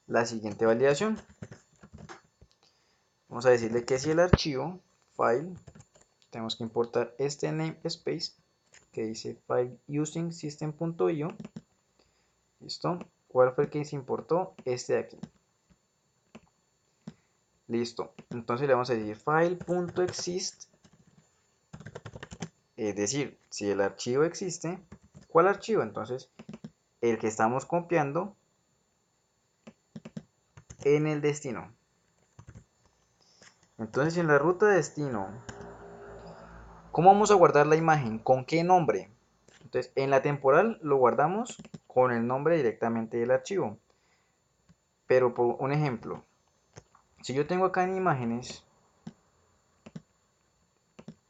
la siguiente validación. Vamos a decirle que si el archivo file, tenemos que importar este namespace que dice file using system.io. ¿Listo? ¿Cuál fue el que se importó? Este de aquí. Listo. Entonces le vamos a decir file.exist. Es decir, si el archivo existe, ¿cuál archivo? Entonces, el que estamos copiando en el destino. Entonces, en la ruta de destino, ¿cómo vamos a guardar la imagen? ¿Con qué nombre? Entonces, en la temporal lo guardamos con el nombre directamente del archivo. Pero por un ejemplo, si yo tengo acá en imágenes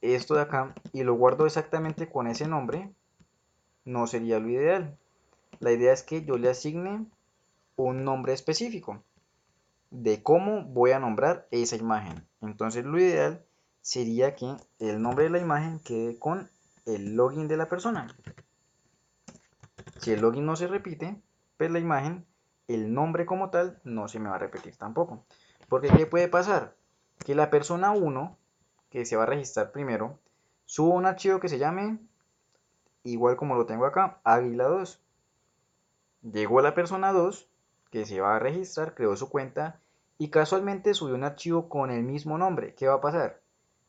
esto de acá y lo guardo exactamente con ese nombre, no sería lo ideal. La idea es que yo le asigne un nombre específico de cómo voy a nombrar esa imagen. Entonces lo ideal sería que el nombre de la imagen quede con el login de la persona. Si el login no se repite, pues la imagen, el nombre como tal, no se me va a repetir tampoco. Porque ¿qué puede pasar? Que la persona 1, que se va a registrar primero, suba un archivo que se llame, igual como lo tengo acá, Águila 2. Llegó la persona 2, que se va a registrar, creó su cuenta y casualmente subió un archivo con el mismo nombre. ¿Qué va a pasar?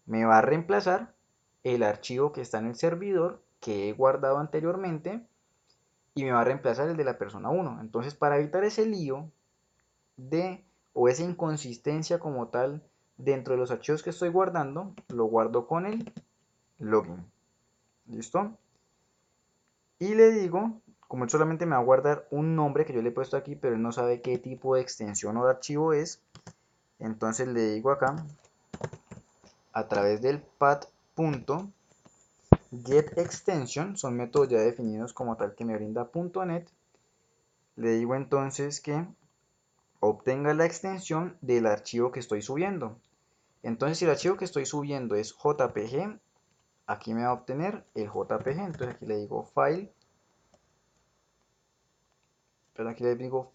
Me va a reemplazar el archivo que está en el servidor que he guardado anteriormente y me va a reemplazar el de la persona 1. Entonces, para evitar ese lío o esa inconsistencia como tal dentro de los archivos que estoy guardando, lo guardo con el login. ¿Listo? Y le digo, como él solamente me va a guardar un nombre que yo le he puesto aquí, pero él no sabe qué tipo de extensión o de archivo es, entonces le digo acá, a través del path.getExtension, son métodos ya definidos como tal que me brinda .NET, le digo entonces que obtenga la extensión del archivo que estoy subiendo. Entonces, si el archivo que estoy subiendo es JPG, aquí me va a obtener el JPG. Entonces aquí le digo file, pero aquí le digo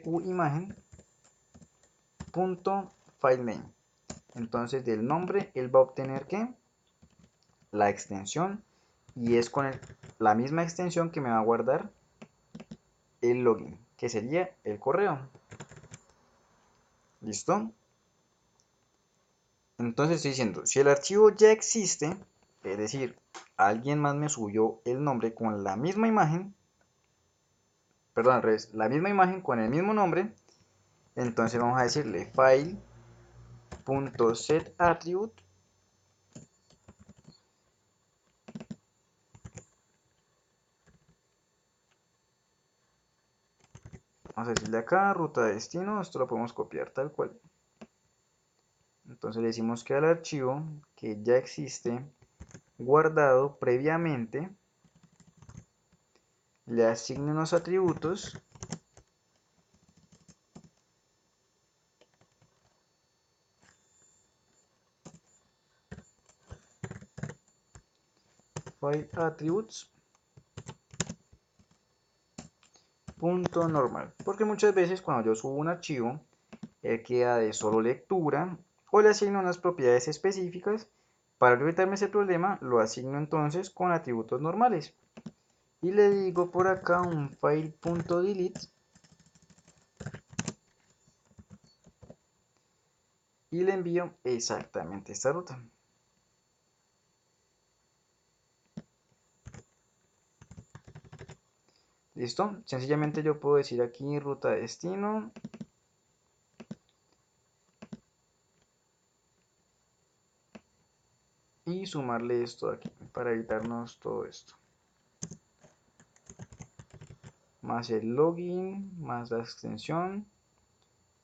fuimagen.filename. Entonces del nombre él va a obtener ¿qué? La extensión, y es con la misma extensión que me va a guardar el login, que sería el correo. ¿Listo? Entonces estoy diciendo, si el archivo ya existe, es decir, alguien más me subió el nombre con la misma imagen, perdón, al revés, la misma imagen con el mismo nombre, entonces vamos a decirle file.setAttribute, vamos a decirle acá ruta de destino, esto lo podemos copiar tal cual. Entonces le decimos que al archivo que ya existe guardado previamente le asigne unos atributos file attributes punto normal, porque muchas veces cuando yo subo un archivo él queda de solo lectura o le asigno unas propiedades específicas. Para evitarme ese problema lo asigno entonces con atributos normales y le digo por acá un file.delete y le envío exactamente esta ruta. ¿Listo? Sencillamente yo puedo decir aquí ruta destino y sumarle esto aquí para evitarnos todo esto. Más el login, más la extensión,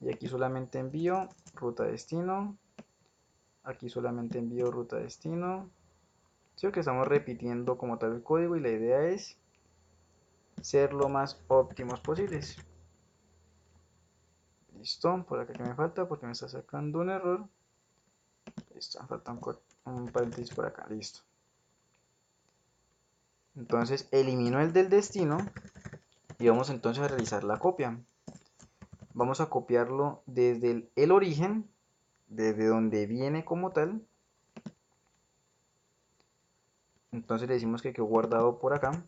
y aquí solamente envío ruta destino, aquí solamente envío ruta destino. Sí, que estamos repitiendo como tal el código y la idea es ser lo más óptimos posibles. Listo, por acá que me falta porque me está sacando un error. Listo, falta un paréntesis por acá, listo. Entonces elimino el del destino y vamos entonces a realizar la copia. Vamos a copiarlo desde el origen, desde donde viene como tal. Entonces le decimos que quedó guardado por acá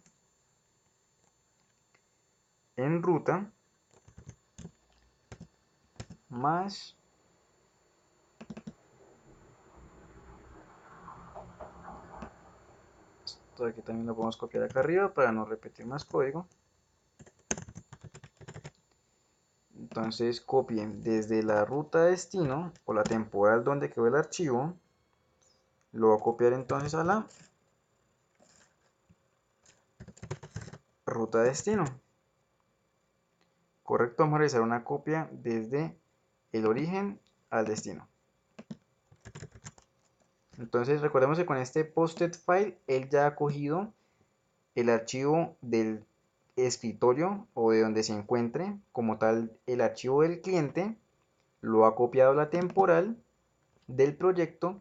en ruta más esto aquí también lo podemos copiar acá arriba para no repetir más código. Entonces copien desde la ruta destino o la temporal donde quedó el archivo, lo voy a copiar entonces a la ruta destino. Correcto, vamos a realizar una copia desde el origen al destino. Entonces recordemos que con este posted file él ya ha cogido el archivo del escritorio o de donde se encuentre como tal el archivo del cliente, lo ha copiado a la temporal del proyecto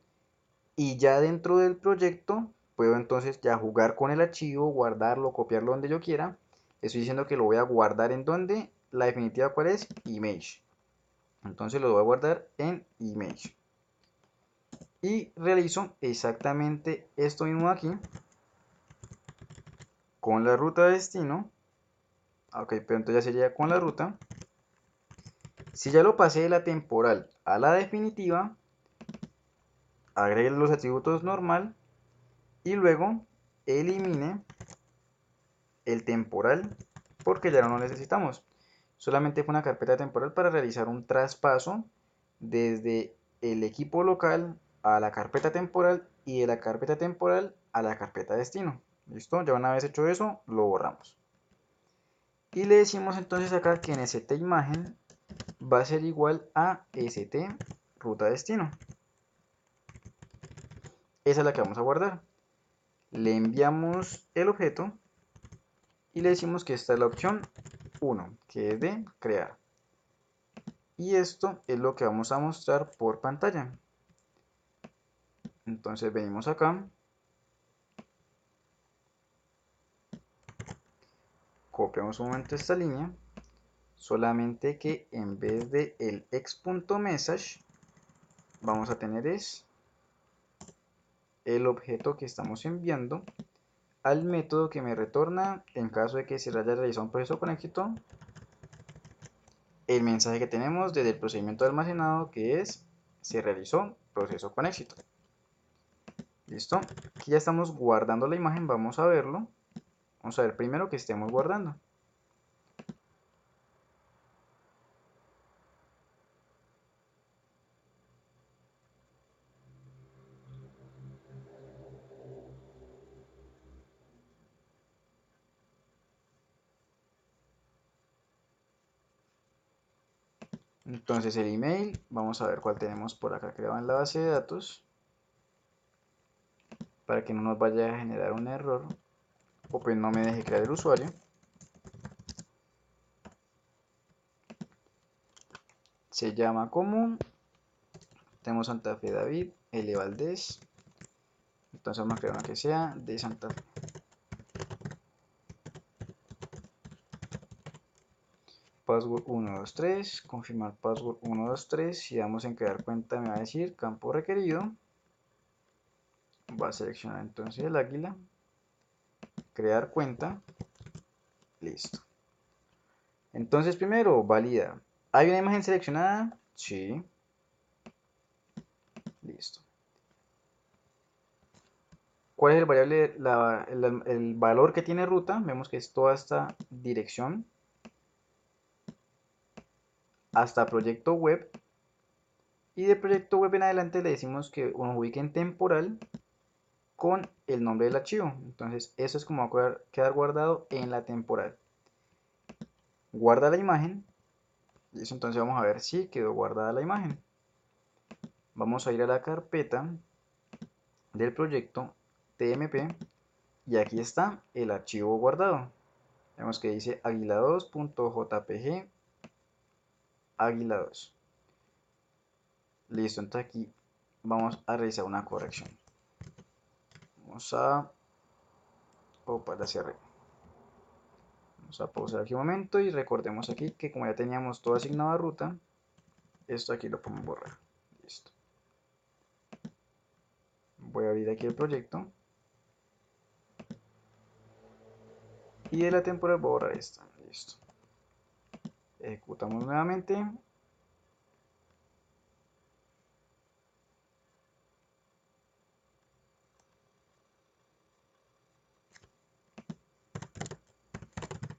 y ya dentro del proyecto puedo entonces ya jugar con el archivo, guardarlo, copiarlo donde yo quiera. Estoy diciendo que lo voy a guardar en donde, la definitiva cuál es, image. Entonces lo voy a guardar en image. Y realizo exactamente esto mismo aquí con la ruta de destino. Ok, pero entonces ya sería con la ruta. Si ya lo pasé de la temporal a la definitiva, agregue los atributos normal y luego elimine el temporal porque ya no lo necesitamos. Solamente fue una carpeta temporal para realizar un traspaso desde el equipo local a la carpeta temporal y de la carpeta temporal a la carpeta destino. ¿Listo? Ya una vez hecho eso, lo borramos. Y le decimos entonces acá que en st imagen va a ser igual a st ruta destino. Esa es la que vamos a guardar. Le enviamos el objeto y le decimos que esta es la opción 1, que es de crear. Y esto es lo que vamos a mostrar por pantalla. Entonces venimos acá, copiamos un momento esta línea, solamente que en vez de el ex.message vamos a tener es el objeto que estamos enviando al método que me retorna, en caso de que se haya realizado un proceso con éxito, el mensaje que tenemos desde el procedimiento de almacenado, que es se realizó proceso con éxito. Listo, aquí ya estamos guardando la imagen, vamos a verlo. Vamos a ver primero que estemos guardando. Entonces el email, vamos a ver cuál tenemos por acá creado en la base de datos, para que no nos vaya a generar un error, o pues no me deje crear el usuario. Se llama común, tenemos Santa Fe David, L. Valdés, entonces vamos a crear una que sea de Santa Fe. Password 123, confirmar password 123, si damos en crear cuenta me va a decir campo requerido, va a seleccionar entonces el águila, crear cuenta, listo. Entonces primero valida, ¿hay una imagen seleccionada? Sí, listo. ¿Cuál es el variable, el valor que tiene ruta? Vemos que es toda esta dirección hasta proyecto web, y de proyecto web en adelante le decimos que nos ubique en temporal con el nombre del archivo. Entonces eso es como va a quedar guardado en la temporal. Guarda la imagen, y eso entonces vamos a ver si quedó guardada la imagen. Vamos a ir a la carpeta del proyecto tmp y aquí está el archivo guardado. Vemos que dice aguila2.jpg aguila2. Listo, entonces aquí vamos a realizar una corrección. Vamos a... Opa, la cerré. Vamos a pausar aquí un momento y recordemos aquí que como ya teníamos todo asignado a ruta, esto aquí lo podemos borrar. Listo. Voy a abrir aquí el proyecto. Y de la temporada voy a borrar esta. Listo. Ejecutamos nuevamente.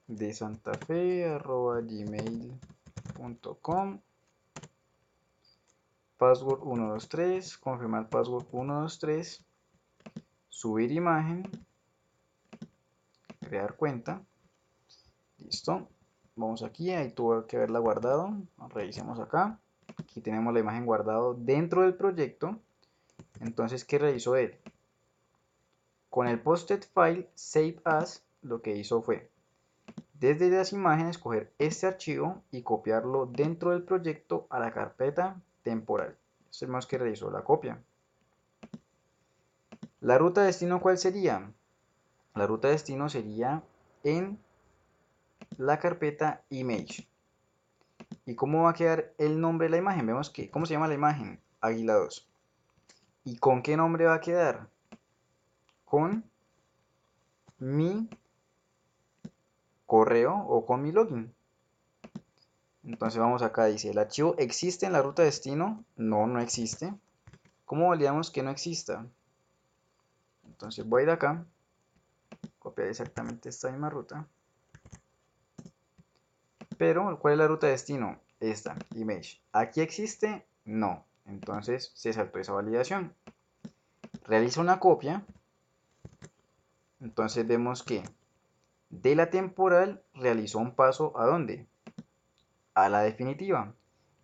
De santafe@gmail.com. Password 123. Confirmar password 123. Subir imagen. Crear cuenta. Listo. Vamos aquí, ahí tuvo que haberla guardado. Revisemos acá. Aquí tenemos la imagen guardado dentro del proyecto. Entonces, ¿qué realizó él? Con el posted file save as, lo que hizo fue desde las imágenes coger este archivo y copiarlo dentro del proyecto a la carpeta temporal. Esto es más que realizó la copia. La ruta de destino, ¿cuál sería? La ruta de destino sería en la carpeta image. ¿Y cómo va a quedar el nombre de la imagen? Vemos que, ¿cómo se llama la imagen? Águila 2. ¿Y con qué nombre va a quedar? Con mi correo o con mi login. Entonces vamos acá, dice, ¿el archivo existe en la ruta de destino? No, no existe. ¿Cómo validamos que no exista? Entonces voy a ir acá copiar exactamente esta misma ruta. Pero, ¿cuál es la ruta de destino? Esta, image. ¿Aquí existe? No. Entonces se saltó esa validación. Realiza una copia. Entonces vemos que de la temporal realizó un paso ¿a dónde? A la definitiva.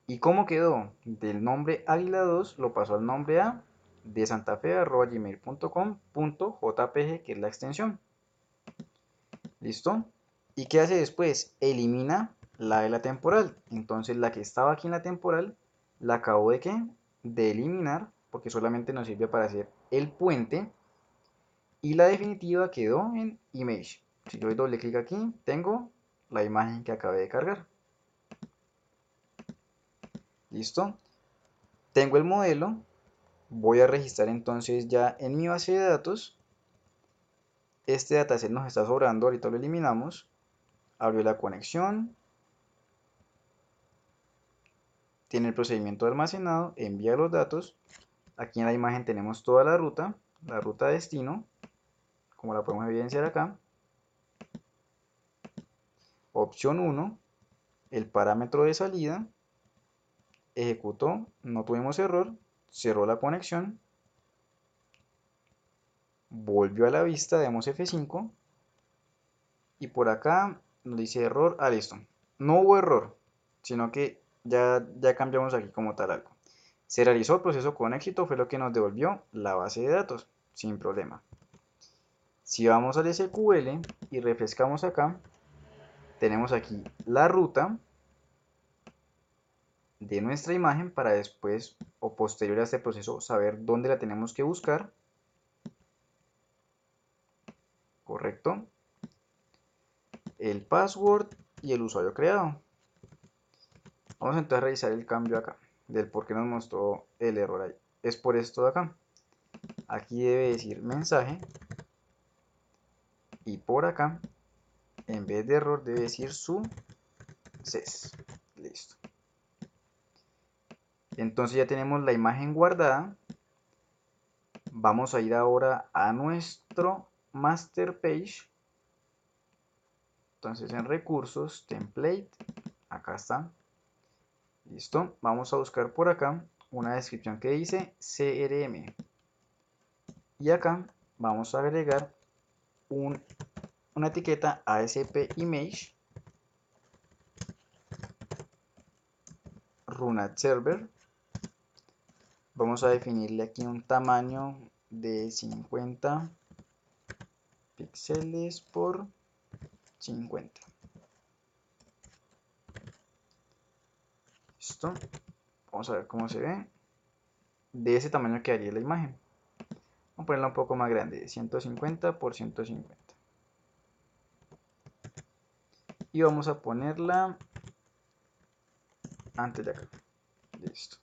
¿Y cómo quedó? Del nombre Águila 2 lo pasó al nombre A de santafe@gmail.com.jpg, que es la extensión. ¿Listo? ¿Y qué hace después? Elimina la de la temporal. Entonces la que estaba aquí en la temporal la acabo de ¿qué? De eliminar, porque solamente nos sirve para hacer el puente. Y la definitiva quedó en image. Si yo doy doble clic aquí, tengo la imagen que acabé de cargar. ¿Listo? Tengo el modelo. Voy a registrar entonces ya en mi base de datos. Este dataset nos está sobrando, ahorita lo eliminamos. Abrió la conexión. Tiene el procedimiento de almacenado, envía los datos. Aquí en la imagen tenemos toda la ruta destino, como la podemos evidenciar acá. Opción 1, el parámetro de salida. Ejecutó, no tuvimos error, cerró la conexión. Volvió a la vista, demos F5. Y por acá nos dice error, listo. No hubo error, sino que ya cambiamos aquí como tal algo. Se realizó el proceso con éxito, fue lo que nos devolvió la base de datos, sin problema. Si vamos al SQL y refrescamos acá, tenemos aquí la ruta de nuestra imagen para después o posterior a este proceso saber dónde la tenemos que buscar. Correcto. El password y el usuario creado. Vamos entonces a revisar el cambio acá, del por qué nos mostró el error ahí. Es por esto de acá. Aquí debe decir mensaje y por acá, en vez de error, debe decir success. Listo. Entonces ya tenemos la imagen guardada. Vamos a ir ahora a nuestro master page. Entonces en recursos, template, acá está. Listo. Vamos a buscar por acá una descripción que dice CRM. Y acá vamos a agregar una etiqueta ASP image runat server. Vamos a definirle aquí un tamaño de 50 píxeles por 50. Listo. Vamos a ver cómo se ve. De ese tamaño quedaría la imagen. Vamos a ponerla un poco más grande, 150 por 150. Y vamos a ponerla antes de acá. Listo.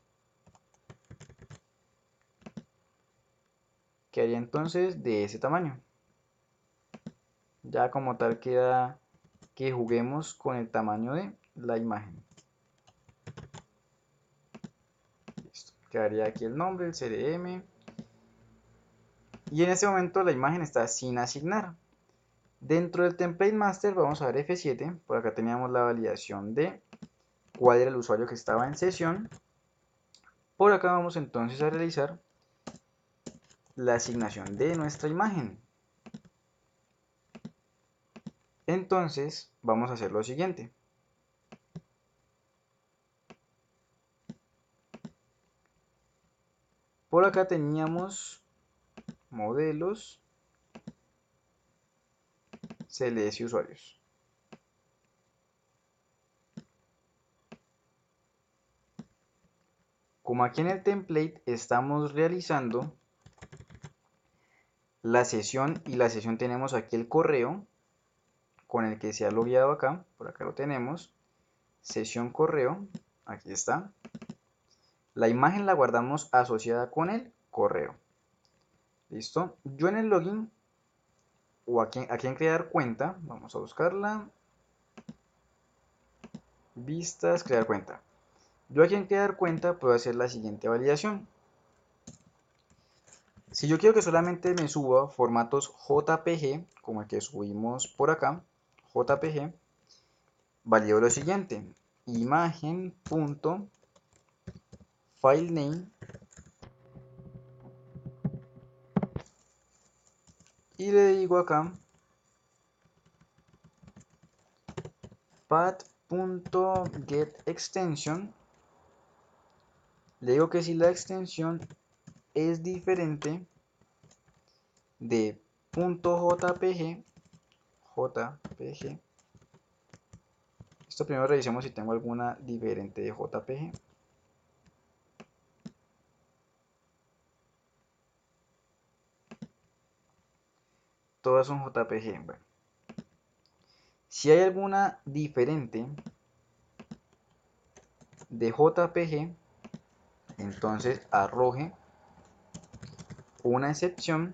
Quedaría entonces de ese tamaño. Ya como tal queda que juguemos con el tamaño de la imagen. Listo. Quedaría aquí el nombre, el CRM. Y en este momento la imagen está sin asignar. Dentro del template master vamos a ver F7. Por acá teníamos la validación de cuál era el usuario que estaba en sesión. Por acá vamos entonces a realizar la asignación de nuestra imagen. Entonces vamos a hacer lo siguiente. Por acá teníamos modelos, CLS y usuarios. Como aquí en el template estamos realizando la sesión y la sesión tenemos aquí el correo con el que se ha logueado acá, por acá lo tenemos, sesión correo, aquí está. La imagen la guardamos asociada con el correo. ¿Listo? Yo en el login o aquí en crear cuenta, vamos a buscarla. Vistas, crear cuenta. Yo aquí en crear cuenta puedo hacer la siguiente validación. Si yo quiero que solamente me suba formatos JPG, como el que subimos por acá, JPG, valido lo siguiente, imagen.filename y le digo acá path.getExtension, le digo que si la extensión es diferente de .jpg, esto primero revisemos si tengo alguna diferente de JPG. Todas son JPG. Bueno, si hay alguna diferente de JPG, entonces arroje una excepción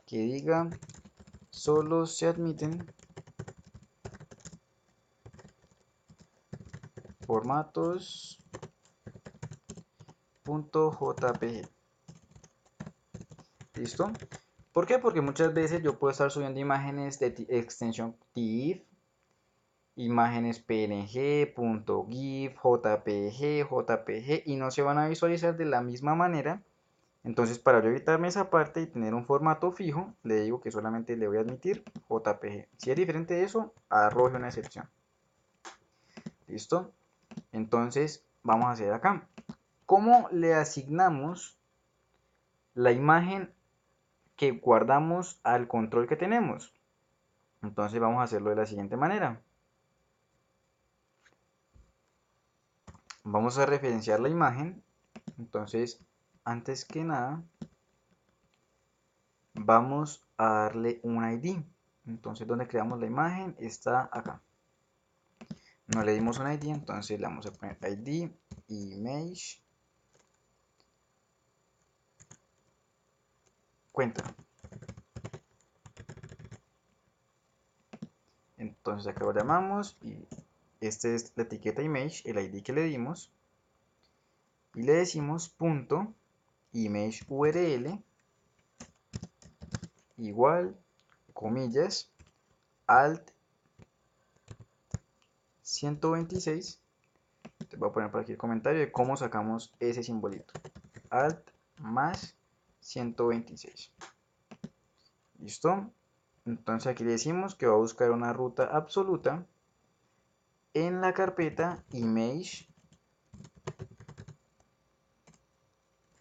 que diga solo se admiten formatos .jpg. ¿Listo? ¿Por qué? Porque muchas veces yo puedo estar subiendo imágenes de extensión TIFF, imágenes PNG, .gif, JPG, JPG y no se van a visualizar de la misma manera. Entonces, para yo evitarme esa parte y tener un formato fijo, le digo que solamente le voy a admitir JPG. Si es diferente de eso, arroje una excepción. ¿Listo? Entonces, vamos a hacer acá. ¿Cómo le asignamos la imagen que guardamos al control que tenemos? Entonces, vamos a hacerlo de la siguiente manera. Vamos a referenciar la imagen. Entonces, antes que nada, vamos a darle un ID. Entonces, donde creamos la imagen está acá. No le dimos un ID, entonces le vamos a poner ID, image, cuenta. Entonces acá lo llamamos y esta es la etiqueta image, el ID que le dimos. Y le decimos punto image URL igual, comillas, alt 126. Te voy a poner por aquí el comentario de cómo sacamos ese simbolito. Alt más 126. ¿Listo? Entonces aquí le decimos que va a buscar una ruta absoluta en la carpeta image.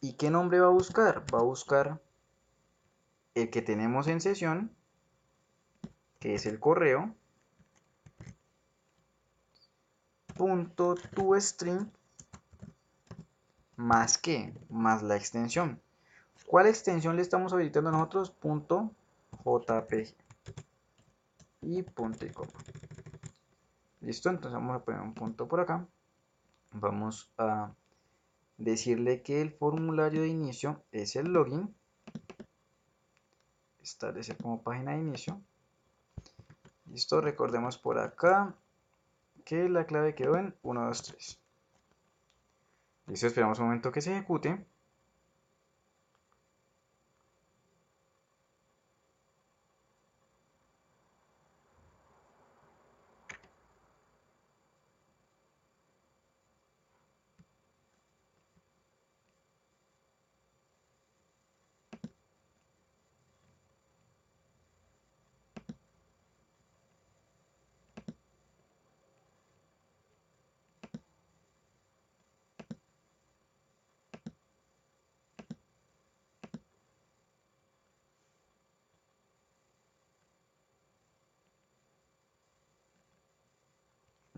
¿Y qué nombre va a buscar? Va a buscar el que tenemos en sesión, que es el correo, punto toString más que, más la extensión. ¿Cuál extensión le estamos habilitando nosotros? Punto .jpg y punto y coma. Listo, entonces vamos a poner un punto por acá. Vamos a decirle que el formulario de inicio es el login. Establecer como página de inicio. Listo, recordemos por acá que la clave quedó en 1, 2, 3. Listo, esperamos un momento que se ejecute.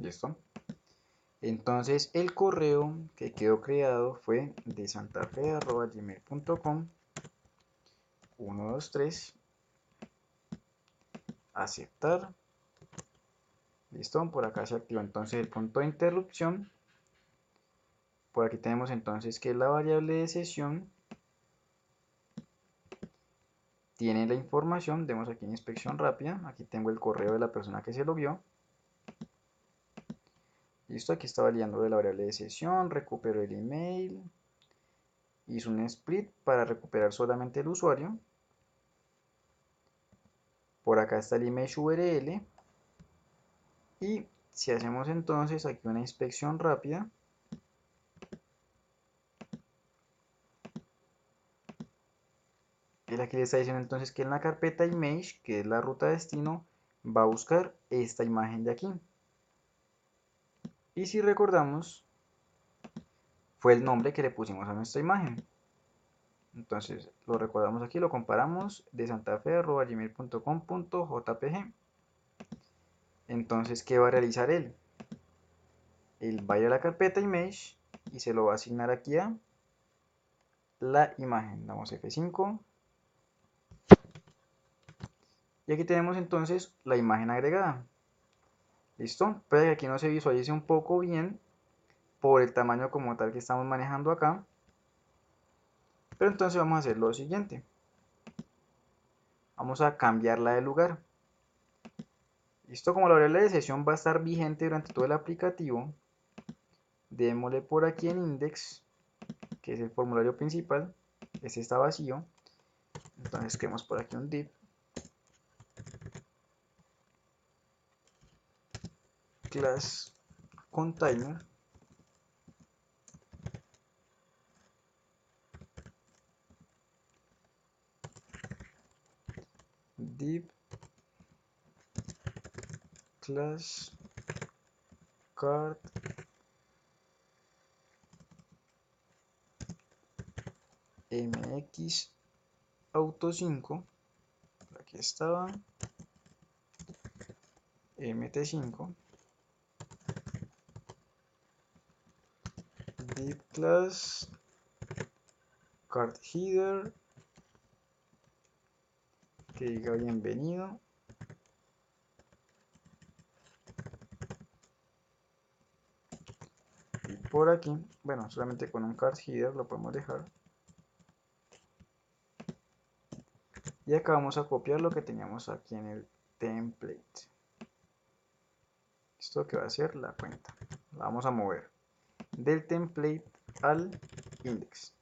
Listo. Entonces el correo que quedó creado fue de santafe@gmail.com 123 aceptar. Listo, por acá se activa entonces el punto de interrupción. Por aquí tenemos entonces que la variable de sesión tiene la información. Demos aquí en inspección rápida. Aquí tengo el correo de la persona que se logueó. Listo, aquí está validando de la variable de sesión. Recupero el email. hizo un split para recuperar solamente el usuario. Por acá está el image URL. Y si hacemos entonces aquí una inspección rápida, él aquí le está diciendo entonces que en la carpeta image, que es la ruta destino, va a buscar esta imagen de aquí. Y si recordamos, fue el nombre que le pusimos a nuestra imagen. Entonces lo recordamos aquí, lo comparamos de santafe@gmail.com.jpg. Entonces, ¿qué va a realizar él? Él va a ir a la carpeta image y se lo va a asignar aquí a la imagen. Damos F5 y aquí tenemos entonces la imagen agregada. ¿Listo? Puede que aquí no se visualice un poco bien por el tamaño como tal que estamos manejando acá. Pero entonces vamos a hacer lo siguiente. Vamos a cambiarla de lugar. ¿Listo? Como la variable de sesión va a estar vigente durante todo el aplicativo, démosle por aquí en index, que es el formulario principal. Este está vacío. Entonces creemos por aquí un div class container div class card mx auto 5, aquí estaba mt5 div class card header que diga bienvenido. Y por aquí, bueno, solamente con un card header lo podemos dejar. Y acá vamos a copiar lo que teníamos aquí en el template. Esto que va a ser la cuenta. La vamos a mover del template al index.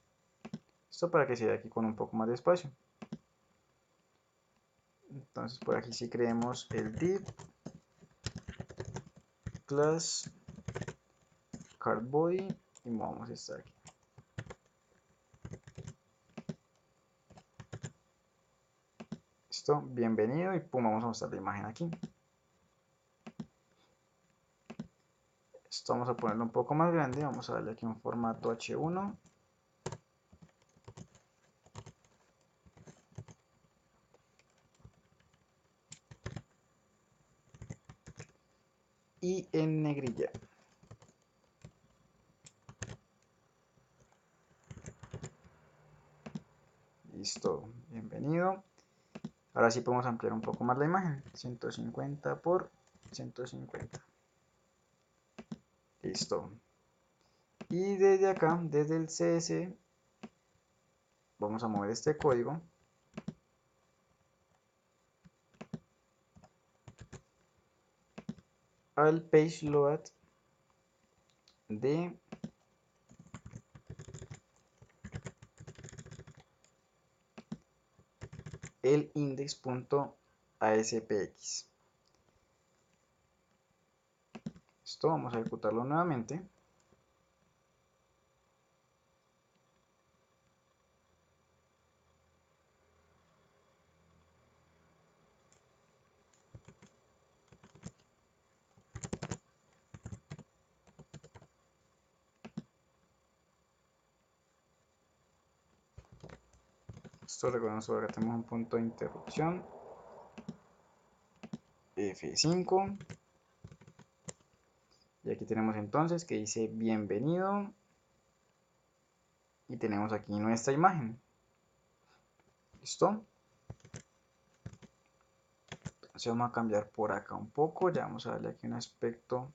Esto para que se vea aquí con un poco más de espacio. Entonces por aquí sí creemos el div class card body y movamos esta aquí. Listo, bienvenido y pum, vamos a mostrar la imagen aquí. Esto vamos a ponerlo un poco más grande, vamos a darle aquí un formato H1. Y en negrilla. Listo, bienvenido. Ahora sí podemos ampliar un poco más la imagen. 150 por 150. Listo. Y desde acá, desde el CS, vamos a mover este código. Al page load de el index.aspx. Esto vamos a ejecutarlo nuevamente. Esto recordemos que acá tenemos un punto de interrupción. F5. Y aquí tenemos entonces que dice bienvenido. Y tenemos aquí nuestra imagen. ¿Listo? Entonces vamos a cambiar por acá un poco. Ya vamos a darle aquí un aspecto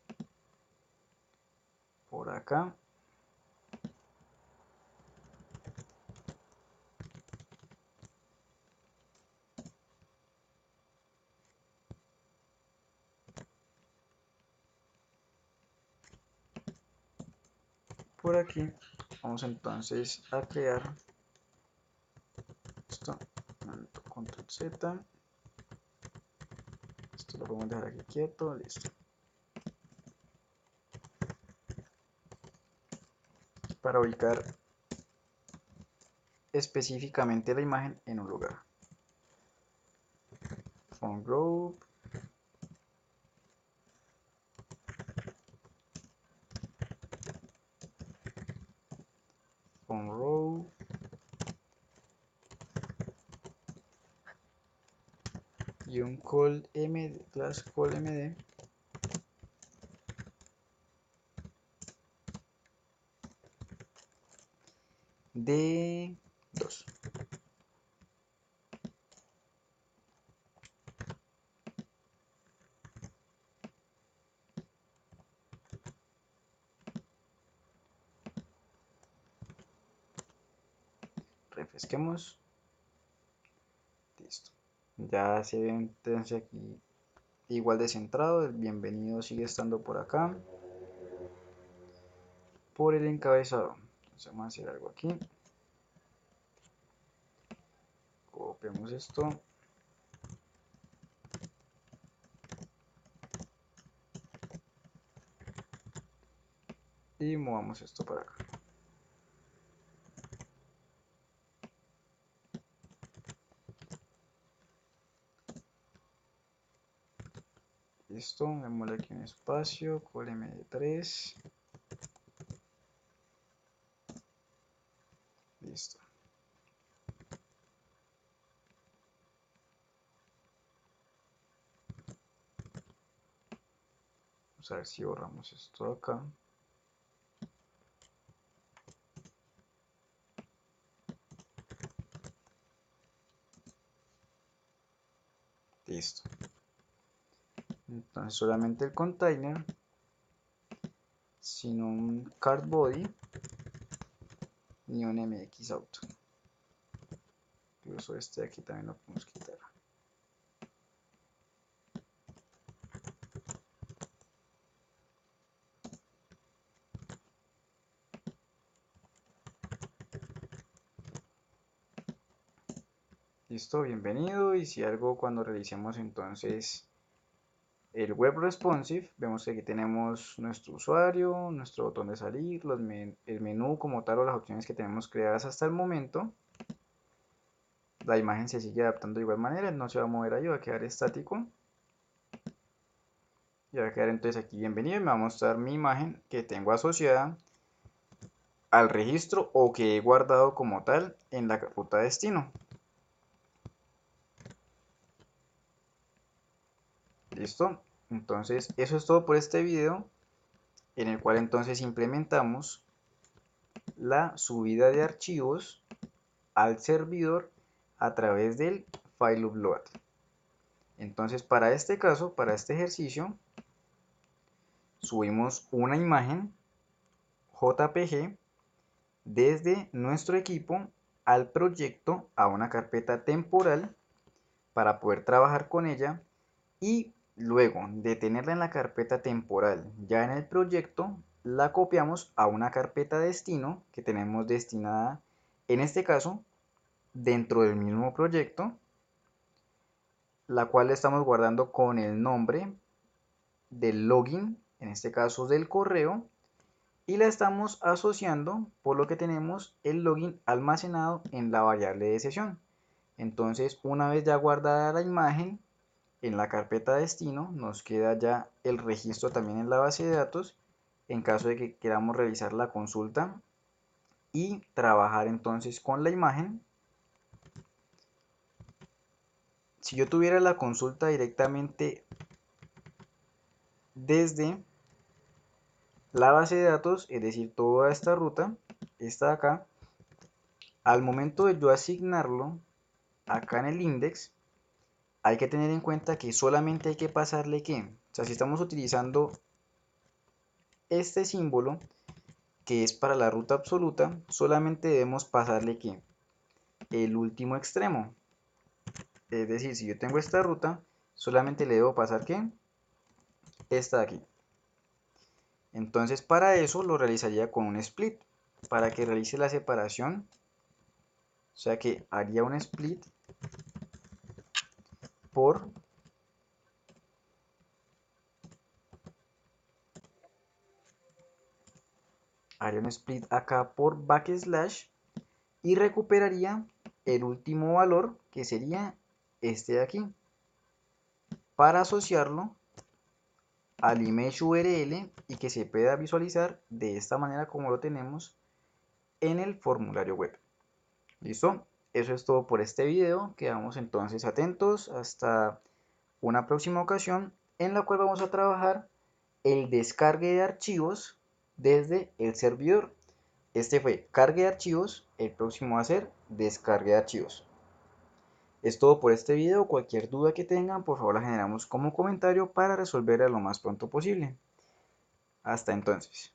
por acá. Por aquí. Vamos entonces a crear esto, control Z, esto lo podemos dejar aquí quieto, listo. Para ubicar específicamente la imagen en un lugar. Font group, font row, y un call md, class call md de 2. Refresquemos. Listo. Ya se ve entonces aquí igual de centrado. El bienvenido sigue estando por acá. Por el encabezado. Entonces vamos a hacer algo aquí. Copiamos esto. Y movamos esto para acá. Listo, démosle aquí un espacio, call md3. Listo. Vamos a ver si borramos esto de acá. Listo. Entonces solamente el container, sin un card body ni un mx auto. Incluso este de aquí también lo podemos quitar. Listo, bienvenido. Y si algo cuando realicemos entonces el web responsive, vemos que aquí tenemos nuestro usuario, nuestro botón de salir, el menú como tal o las opciones que tenemos creadas hasta el momento. La imagen se sigue adaptando de igual manera, no se va a mover ahí, va a quedar estático. Y va a quedar entonces aquí bienvenido y me va a mostrar mi imagen que tengo asociada al registro o que he guardado como tal en la ruta destino. Listo, entonces eso es todo por este video, en el cual entonces implementamos la subida de archivos al servidor a través del file upload. Entonces para este caso, para este ejercicio, subimos una imagen JPG desde nuestro equipo al proyecto a una carpeta temporal para poder trabajar con ella, y luego de tenerla en la carpeta temporal ya en el proyecto, la copiamos a una carpeta destino que tenemos destinada, en este caso, dentro del mismo proyecto, la cual estamos guardando con el nombre del login, en este caso del correo, y la estamos asociando, por lo que tenemos el login almacenado en la variable de sesión. Entonces, una vez ya guardada la imagen en la carpeta destino, nos queda ya el registro también en la base de datos en caso de que queramos realizar la consulta y trabajar entonces con la imagen. Si yo tuviera la consulta directamente desde la base de datos, es decir, toda esta ruta, esta de acá, al momento de yo asignarlo acá en el index, hay que tener en cuenta que solamente hay que pasarle que, o sea, si estamos utilizando este símbolo que es para la ruta absoluta, solamente debemos pasarle que el último extremo. Es decir, si yo tengo esta ruta, solamente le debo pasar que esta de aquí. Entonces para eso lo realizaría con un split. para que realice la separación, o sea que haría un split por acá por backslash y recuperaría el último valor, que sería este de aquí, para asociarlo al image URL y que se pueda visualizar de esta manera como lo tenemos en el formulario web. ¿Listo? Eso es todo por este video. Quedamos entonces atentos hasta una próxima ocasión en la cual vamos a trabajar el descargue de archivos desde el servidor. Este fue cargue de archivos, el próximo va a ser descargue de archivos. Es todo por este video. Cualquier duda que tengan, por favor la generamos como comentario para resolverla lo más pronto posible. Hasta entonces.